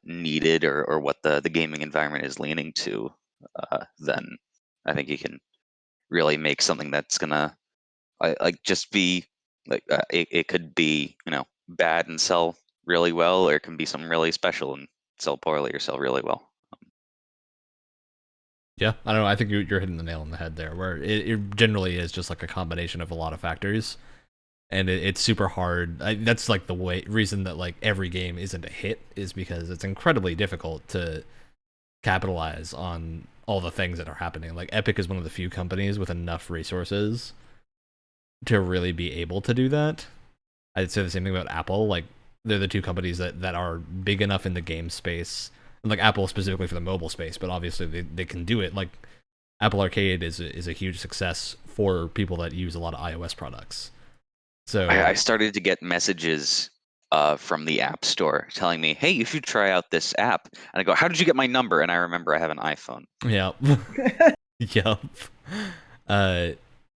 needed or what the gaming environment is leaning to, then I think you can really make something that's gonna like just be like it could be bad and sell really well, or it can be something really special and sell poorly or sell really well. yeah, I don't know. I think you're hitting the nail on the head there, where it generally is just like a combination of a lot of factors, and it's super hard. That's like the reason that like every game isn't a hit is because it's incredibly difficult to capitalize on all the things that are happening. Like Epic is one of the few companies with enough resources to really be able to do that. I'd say the same thing about Apple. Like they're the two companies that are big enough in the game space, and like Apple specifically for the mobile space, but obviously they can do it. Like Apple Arcade is a huge success for people that use a lot of iOS products. So I started to get messages from the App Store telling me, "Hey, you should try out this app." And I go, "How did you get my number?" And I remember I have an iPhone. yeah, yep. Uh,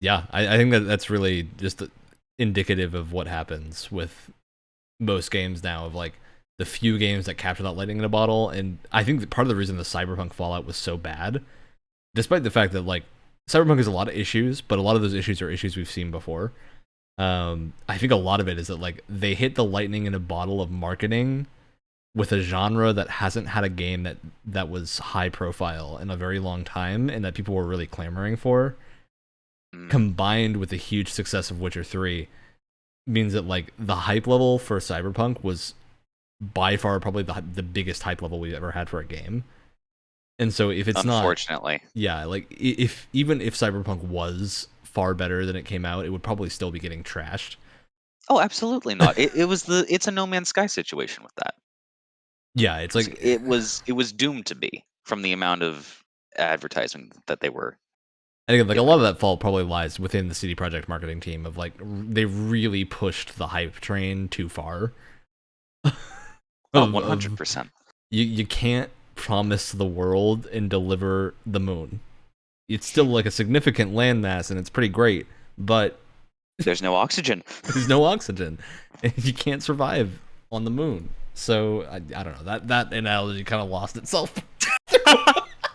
yeah, I think that's really just indicative of what happens with most games now. Of like the few games that capture that lightning in a bottle, and I think that part of the reason the Cyberpunk Fallout was so bad, despite the fact that like Cyberpunk has a lot of issues, but a lot of those issues are issues we've seen before. I think a lot of it is that like they hit the lightning in a bottle of marketing with a genre that hasn't had a game that was high profile in a very long time and that people were really clamoring for, combined with the huge success of Witcher 3 means that like the hype level for Cyberpunk was by far probably the biggest hype level we've ever had for a game. And so if it's not, Unfortunately. yeah, like if even if Cyberpunk was far better than it came out, it would probably still be getting trashed. Oh, absolutely not. It's a No Man's Sky situation with that. Yeah, it's like It was doomed to be from the amount of advertising that they were I think like a lot doing. of that fault probably lies within the CD Projekt marketing team of like they really pushed the hype train too far. Oh, of 100%. you can't promise the world and deliver the moon. It's still like a significant landmass and it's pretty great, but There's no oxygen. there's no oxygen, and you can't survive on the moon. So I don't know, that analogy kind of lost itself.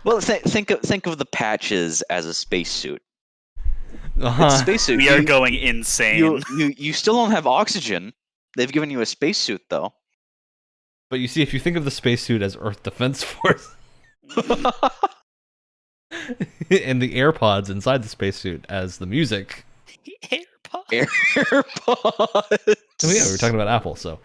Well, think of the patches as a spacesuit. It's a Uh-huh. spacesuit. We are going insane. You still don't have oxygen. They've given you a spacesuit though. But you see, if you think of the spacesuit as Earth Defense Force, and the AirPods inside the spacesuit as the music. AirPods. AirPods. Oh yeah, we were talking about Apple, so.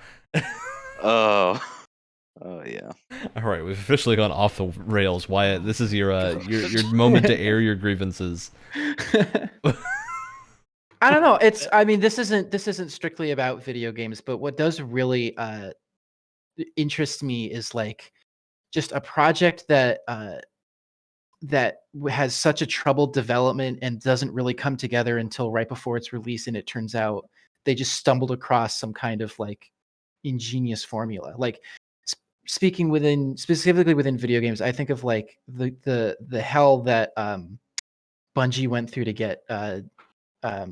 Oh yeah. All right, we've officially gone off the rails. Wyatt, this is your moment to air your grievances. I don't know. This isn't strictly about video games, but what does really interest me is like just a project that has such a troubled development and doesn't really come together until right before its release, and it turns out they just stumbled across some kind of like ingenious formula. Like speaking specifically within video games, I think of like the hell that Bungie went through to get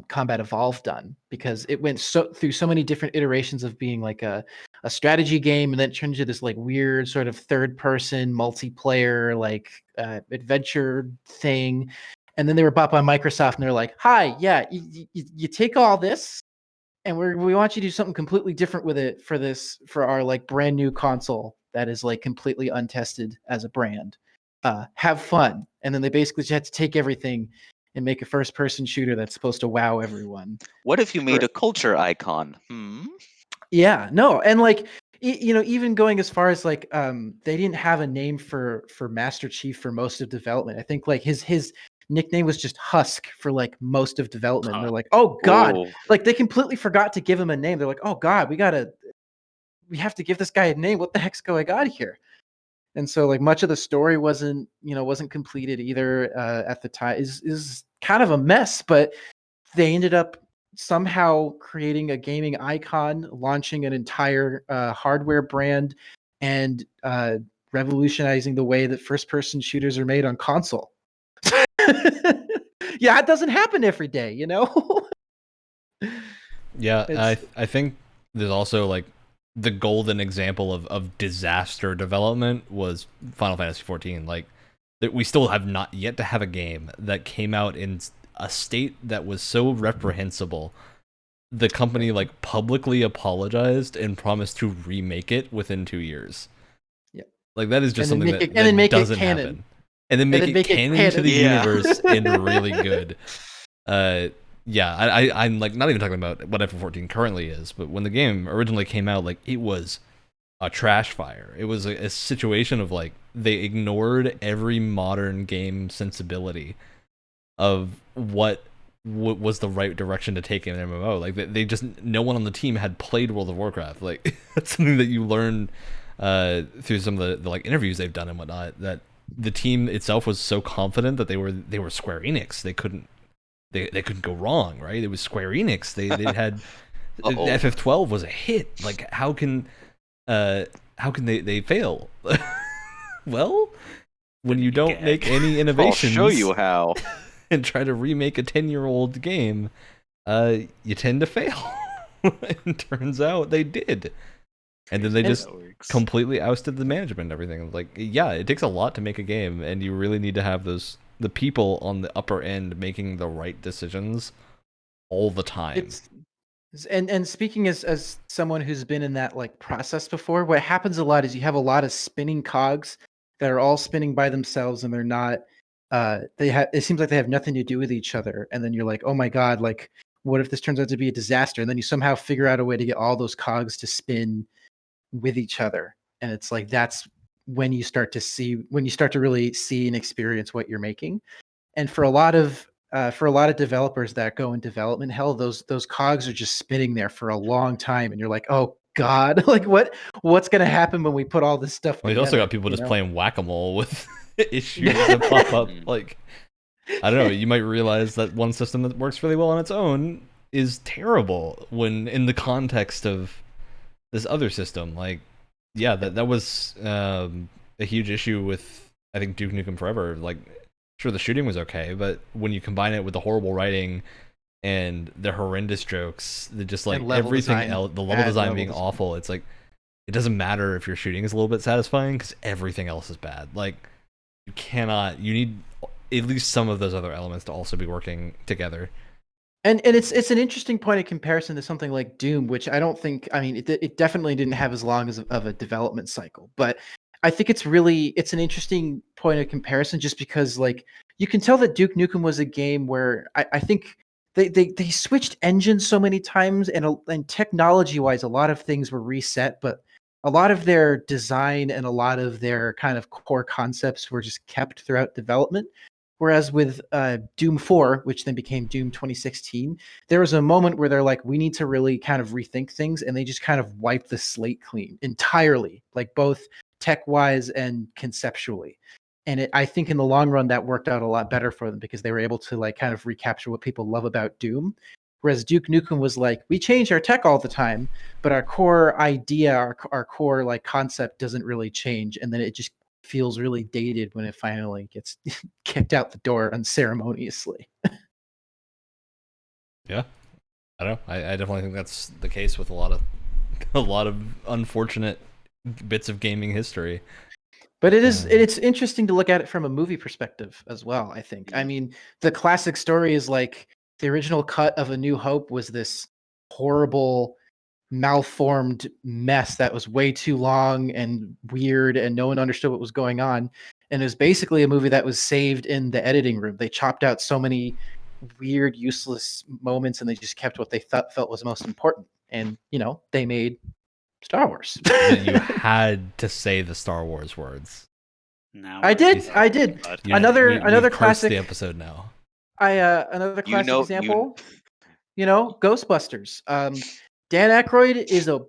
Combat Evolved done, because it went through so many different iterations of being like a strategy game, and then it turned into this like weird sort of third person multiplayer like adventure thing. And then they were bought by Microsoft, and they're like, "Hi, yeah, you take all this, and we want you to do something completely different with it for our like brand new console that is like completely untested as a brand. Have fun." And then they basically just had to take everything and make a first person shooter that's supposed to wow everyone. What if you made For- a culture icon? Yeah, no, and like even going as far as like they didn't have a name for Master Chief for most of development. I think like his nickname was just Husk for like most of development. And they're like, "Oh God," Oh, like they completely forgot to give him a name. They're like, "Oh God, we have to give this guy a name. What the heck's going on here?" And so like much of the story wasn't completed either at the time. Is kind of a mess, but they ended up somehow creating a gaming icon, launching an entire hardware brand, and revolutionizing the way that first-person shooters are made on console. Yeah, it doesn't happen every day, you know. Yeah, It's I think there's also like the golden example of disaster development was Final Fantasy 14. Like that we still have not yet to have a game that came out in a state that was so reprehensible. The company like publicly apologized and promised to remake it within 2 years. yeah, Like that is just and then something make it that, and then that make it doesn't canon, happen. And then and make then it make it canon to the canon. Yeah. universe and really good. Yeah, I'm like not even talking about what F14 currently is, but when the game originally came out, like it was a trash fire. It was a situation of like they ignored every modern game sensibility of what was the right direction to take in an MMO. Like they just no one on the team had played World of Warcraft. Like that's something that you learn through some of the like interviews they've done and whatnot. That the team itself was so confident that they were Square Enix. They couldn't go wrong, right? It was Square Enix. They had Uh-oh. FF12 was a hit. Like how can they fail? Well, when you don't Gag. make any I'll innovations show you how. and try to remake a 10-year-old game, you tend to fail. And turns out they did. And then they Crazy just how that works. completely ousted the management and everything. Like, yeah, it takes a lot to make a game, and you really need to have the people on the upper end making the right decisions all the time. And speaking as someone who's been in that like process before, what happens a lot is you have a lot of spinning cogs that are all spinning by themselves, and they're not it seems like they have nothing to do with each other. And then you're like, "Oh my God, like what if this turns out to be a disaster?" And then you somehow figure out a way to get all those cogs to spin with each other. And it's like that's when you start to really see and experience what you're making. And for a lot of developers that go in development hell, those cogs are just spinning there for a long time, and you're like, "Oh God, like what's gonna happen when we put all this stuff Well, you together?" also got people you just know? playing whack-a-mole with issues that pop up. Mm. Like, I don't know, you might realize that one system that works really well on its own is terrible when in the context of this other system. Like, yeah, that was a huge issue with, I think, Duke Nukem Forever. Like, sure, the shooting was okay, but when you combine it with the horrible writing and the horrendous jokes, just like And level everything design, else, the level bad design level being design. awful, it's like it doesn't matter if your shooting is a little bit satisfying because everything else is bad. Like, you need at least some of those other elements to also be working together. And it's an interesting point of comparison to something like Doom, which I don't think, I mean, it definitely didn't have as long as of a development cycle, but I think it's an interesting point of comparison just because like you can tell that Duke Nukem was a game where I think they switched engines so many times, and technology wise a lot of things were reset, but a lot of their design and a lot of their kind of core concepts were just kept throughout development. Whereas with Doom 4, which then became Doom 2016, there was a moment where they're like, we need to really kind of rethink things, and they just kind of wiped the slate clean entirely, like both tech-wise and conceptually. And I think in the long run that worked out a lot better for them because they were able to like kind of recapture what people love about Doom. Whereas Duke Nukem was like, we change our tech all the time, but our core idea, our core like concept doesn't really change, and then it just feels really dated when it finally gets kicked out the door unceremoniously. Yeah, I don't know. I definitely think that's the case with a lot of unfortunate bits of gaming history. But it's interesting to look at it from a movie perspective as well, I think. Yeah. I mean, the classic story is like the original cut of A New Hope was this horrible, malformed mess that was way too long and weird, and no one understood what was going on. And it was basically a movie that was saved in the editing room. They chopped out so many weird, useless moments, and they just kept what they felt was most important. And they made Star Wars. But you had to say the Star Wars words. Now I did. You- Another we've cursed classic. the episode now. Another classic know- example. Ghostbusters. Dan Aykroyd is a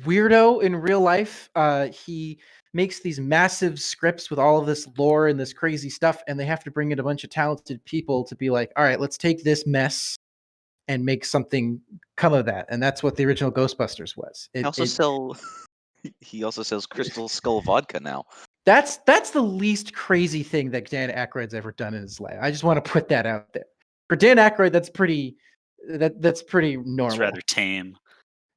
weirdo in real life. He makes these massive scripts with all of this lore and this crazy stuff, and they have to bring in a bunch of talented people to be like, all right, let's take this mess and make something come of that. And that's what the original Ghostbusters was. He also sells Crystal Skull vodka now. That's the least crazy thing that Dan Aykroyd's ever done in his life. I just want to put that out there. For Dan Aykroyd, that's pretty normal. It's rather tame.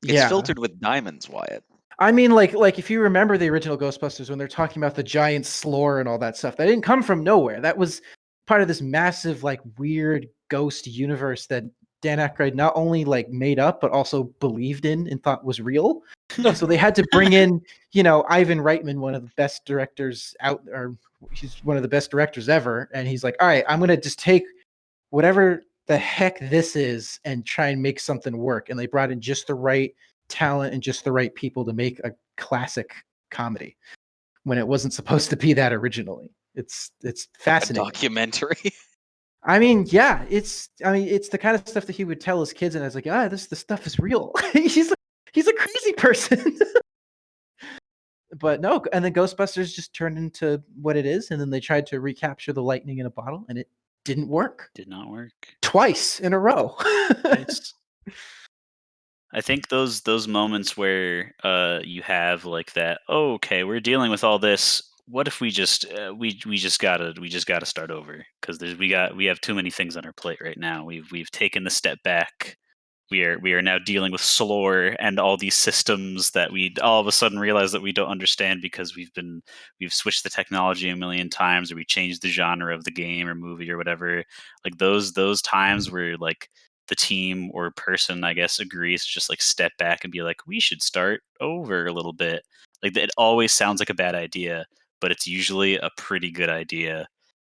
It's filtered with diamonds, Wyatt. I mean, like if you remember the original Ghostbusters when they're talking about the giant slore and all that stuff, that didn't come from nowhere. That was part of this massive, like, weird ghost universe that Dan Aykroyd not only like made up but also believed in and thought was real. So they had to bring in, Ivan Reitman, one of the best directors out, or he's one of the best directors ever, and he's like, all right, I'm gonna just take whatever the heck this is and try and make something work. And they brought in just the right talent and just the right people to make a classic comedy when it wasn't supposed to be that originally. It's A fascinating. documentary. I mean, yeah, it's the kind of stuff that he would tell his kids, and I was like, this stuff is real. he's a crazy person. But no, and then Ghostbusters just turned into what it is, and then they tried to recapture the lightning in a bottle, and it didn't work. Did not work. Twice in a row. Nice. I think those moments where you have like that. Oh, okay, we're dealing with all this. What if we just we just gotta start over because we have too many things on our plate right now. We've taken the step back. We are now dealing with Slore and all these systems that we all of a sudden realize that we don't understand because we've switched the technology a million times, or we changed the genre of the game or movie or whatever. Like those times where like the team or person, I guess, agrees to just like step back and be like, we should start over a little bit. Like it always sounds like a bad idea, but it's usually a pretty good idea.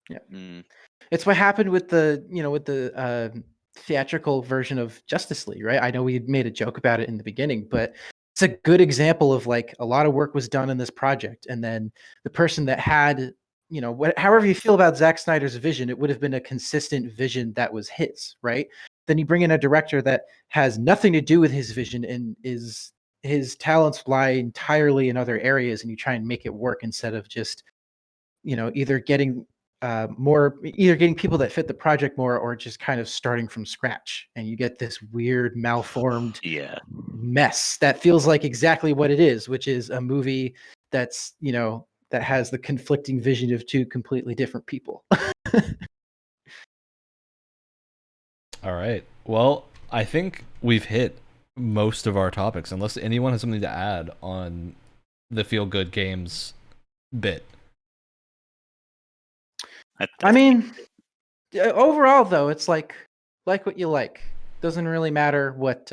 Yeah. Mm. It's what happened with the theatrical version of Justice League, right? I know we made a joke about it in the beginning, but it's a good example of like a lot of work was done in this project, and then the person that had, however you feel about Zack Snyder's vision, it would have been a consistent vision that was his, right? Then you bring in a director that has nothing to do with his vision and his talents lie entirely in other areas, and you try and make it work instead of just, either getting people that fit the project more, or just kind of starting from scratch, and you get this weird malformed Yeah. mess that feels like exactly what it is, which is a movie that's that has the conflicting vision of two completely different people. All right. Well, I think we've hit most of our topics, unless anyone has something to add on the feel good games bit. I mean, overall though, it's like what you like. Doesn't really matter what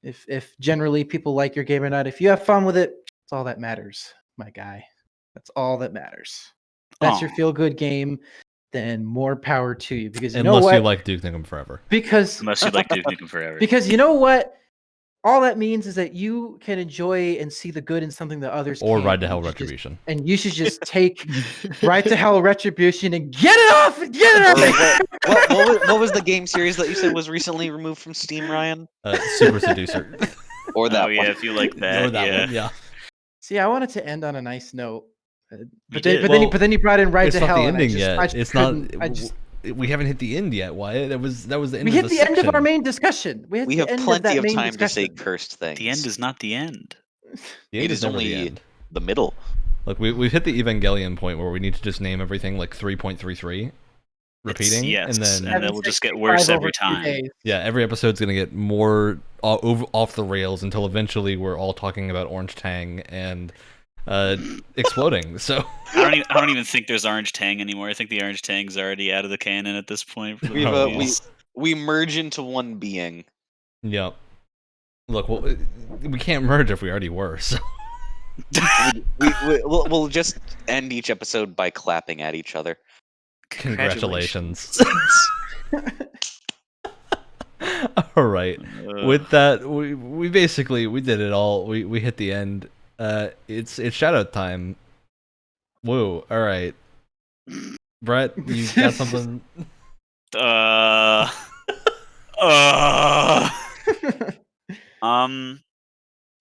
if generally people like your game or not. If you have fun with it, that's all that matters, my guy. That's all that matters. That's your feel good game. Then more power to you, because unless you like Duke Nukem Forever. Because unless you like Duke Nukem Forever. Because you know what? all that means is that you can enjoy and see the good in something that others Or can't. Ride to and Hell you should just- Retribution. and you should just take Right to Hell Retribution and get it off! Get it Or off! what was the game series that you said was recently removed from Steam, Ryan? Super Seducer. Or that Oh yeah, one? if you like that, Or that yeah. one, yeah. See, I wanted to end on a nice note, You but did. then you brought in Right It's to not Hell, the and ending I yet. just It's couldn't. not. I just We haven't hit the end yet, Wyatt. That was the end we of hit the the section. end of our main discussion. We hit We the have end of plenty that of main time to say discussion. cursed things. The end is not the end. The end It is is never the only end. the middle. Look, we've hit the Evangelion point where we need to just name everything like 3.33, repeating, Yes, and then and then we'll just get 765 worse over every 2 time. days. yeah, every episode's gonna get more off the rails until eventually we're all talking about Orange Tang and exploding. So I don't even think there's Orange Tang anymore. I think the Orange Tang's already out of the canon at this point. For the We've movies. we merge into one being. yeah, look, well, we can't merge if we already were. So We'll just end each episode by clapping at each other. congratulations. All right. Uh, With that, we basically we did it all. We hit the end. It's shout out time. Woo! All right, Brett, you got something? uh, uh,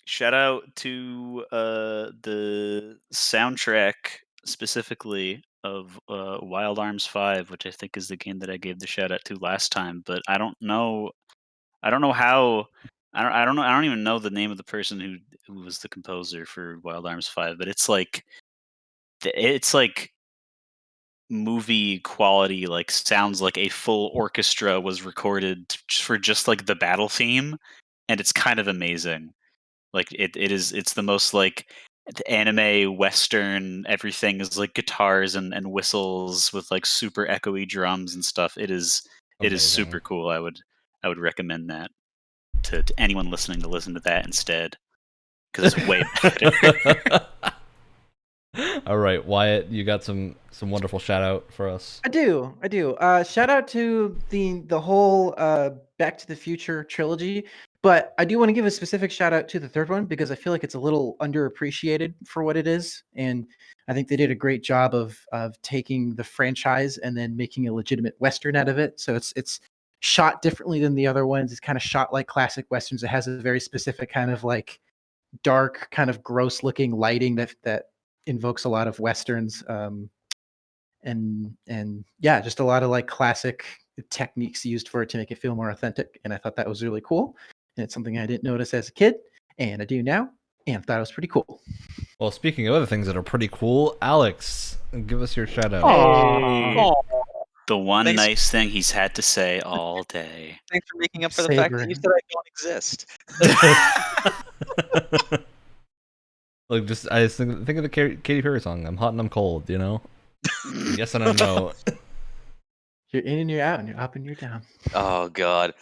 shout out to the soundtrack specifically of Wild Arms 5, which I think is the game that I gave the shout out to last time, but I don't know how I don't know, I don't even know the name of the person who was the composer for Wild Arms 5, but it's like movie quality, like sounds like a full orchestra was recorded for just like the battle theme, and it's kind of amazing. Like it's the most like the anime western, everything is like guitars and whistles with like super echoey drums and stuff. It is super Amazing. cool. I would recommend that to anyone listening to listen to that instead, because it's way better. All right, Wyatt, you got some wonderful shout out for us. I do. Shout out to the whole Back to the Future trilogy, but I do want to give a specific shout out to the third one because I feel like it's a little underappreciated for what it is, and I think they did a great job of taking the franchise and then making a legitimate western out of it. So it's shot differently than the other ones. It's kind of shot like classic westerns. It has a very specific kind of like dark, kind of gross looking lighting that invokes a lot of westerns. And yeah, just a lot of like classic techniques used for it to make it feel more authentic. And I thought that was really cool. And it's something I didn't notice as a kid, and I do now, and I thought it was pretty cool. Well, speaking of other things that are pretty cool, Alex, give us your shout out. Hey. The one Thanks. nice thing he's had to say all day. Thanks for making up for the fact that you Savor. said I don't exist. Like, just I just think of the Katy Perry song. I'm hot and I'm cold. You know. Yes and no. You're in and you're out, and you're up and you're down. Oh god.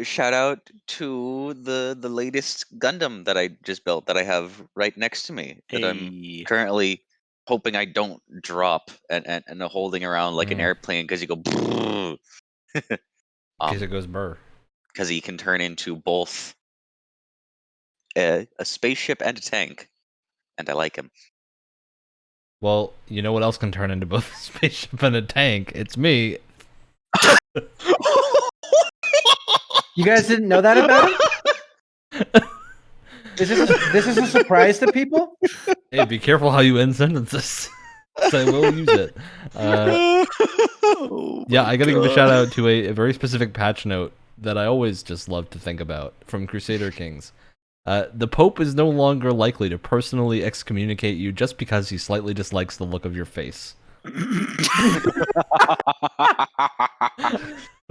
Shout out to the latest Gundam that I just built that I have right next to me that I'm Hey. currently hoping I don't drop and holding around like an airplane because you go In case it goes burr. because he can turn into both a spaceship and a tank, and I like him. Well, you know what else can turn into both a spaceship and a tank? It's me. You guys didn't know that about him? This is a surprise to people? Hey, be careful how you end sentences. 'Cause I will use it. Yeah, I gotta give a shout out to a very specific patch note that I always just love to think about from Crusader Kings. The Pope is no longer likely to personally excommunicate you just because he slightly dislikes the look of your face.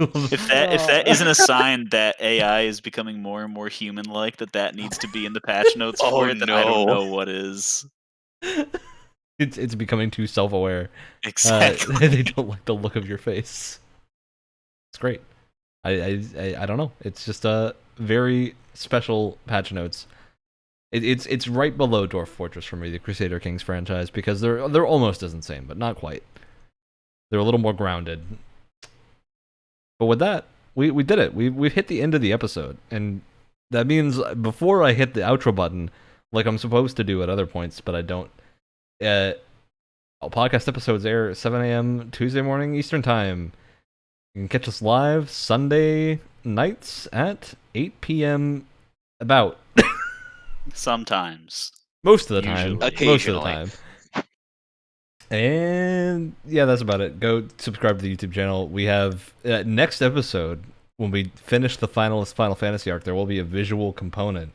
If that isn't a sign that AI is becoming more and more human-like, that needs to be in the patch notes Oh, for it, then I don't no. know what is. It's becoming too self-aware. Exactly. They don't like the look of your face. It's great. I don't know. It's just a very special patch notes. It's right below Dwarf Fortress for me, the Crusader Kings franchise, because they're almost as insane, but not quite. They're a little more grounded. But with that, we did it. We've hit the end of the episode, and that means before I hit the outro button, like I'm supposed to do at other points, but I don't. Podcast episodes air at 7 a.m. Tuesday morning Eastern Time. You can catch us live Sunday nights at 8 p.m. about. Sometimes. Most of the time. Usually. Most of the Occasionally. time. And yeah, that's about it. Go subscribe to the YouTube channel. We have next episode, when we finish the Final Fantasy arc, there will be a visual component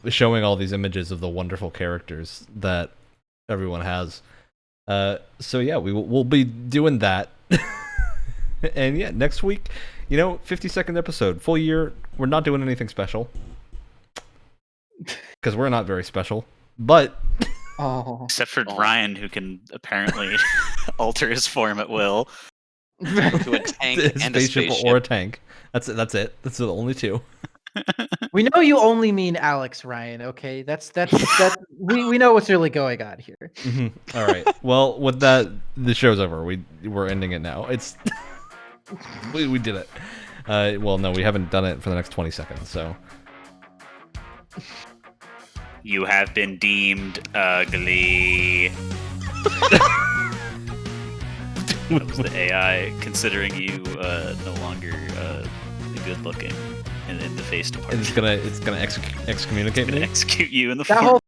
showing all these images of the wonderful characters that everyone has. So yeah, we'll be doing that. And yeah, next week, 50-second episode, full year. We're not doing anything special because we're not very special, but except for Ryan, who can apparently alter his form at will. To a tank and a spaceship. or a tank. That's it. That's the only two. We know you only mean Alex, Ryan. Okay, that's we know what's really going on here. Mm-hmm. All right. Well, with that, the show's over. We're ending it now. It's we did it. Well, no, we haven't done it for the next 20 seconds. So You have been deemed ugly. That was the AI considering you no longer good looking in the face department. it's gonna excommunicate me. Execute you in the That form whole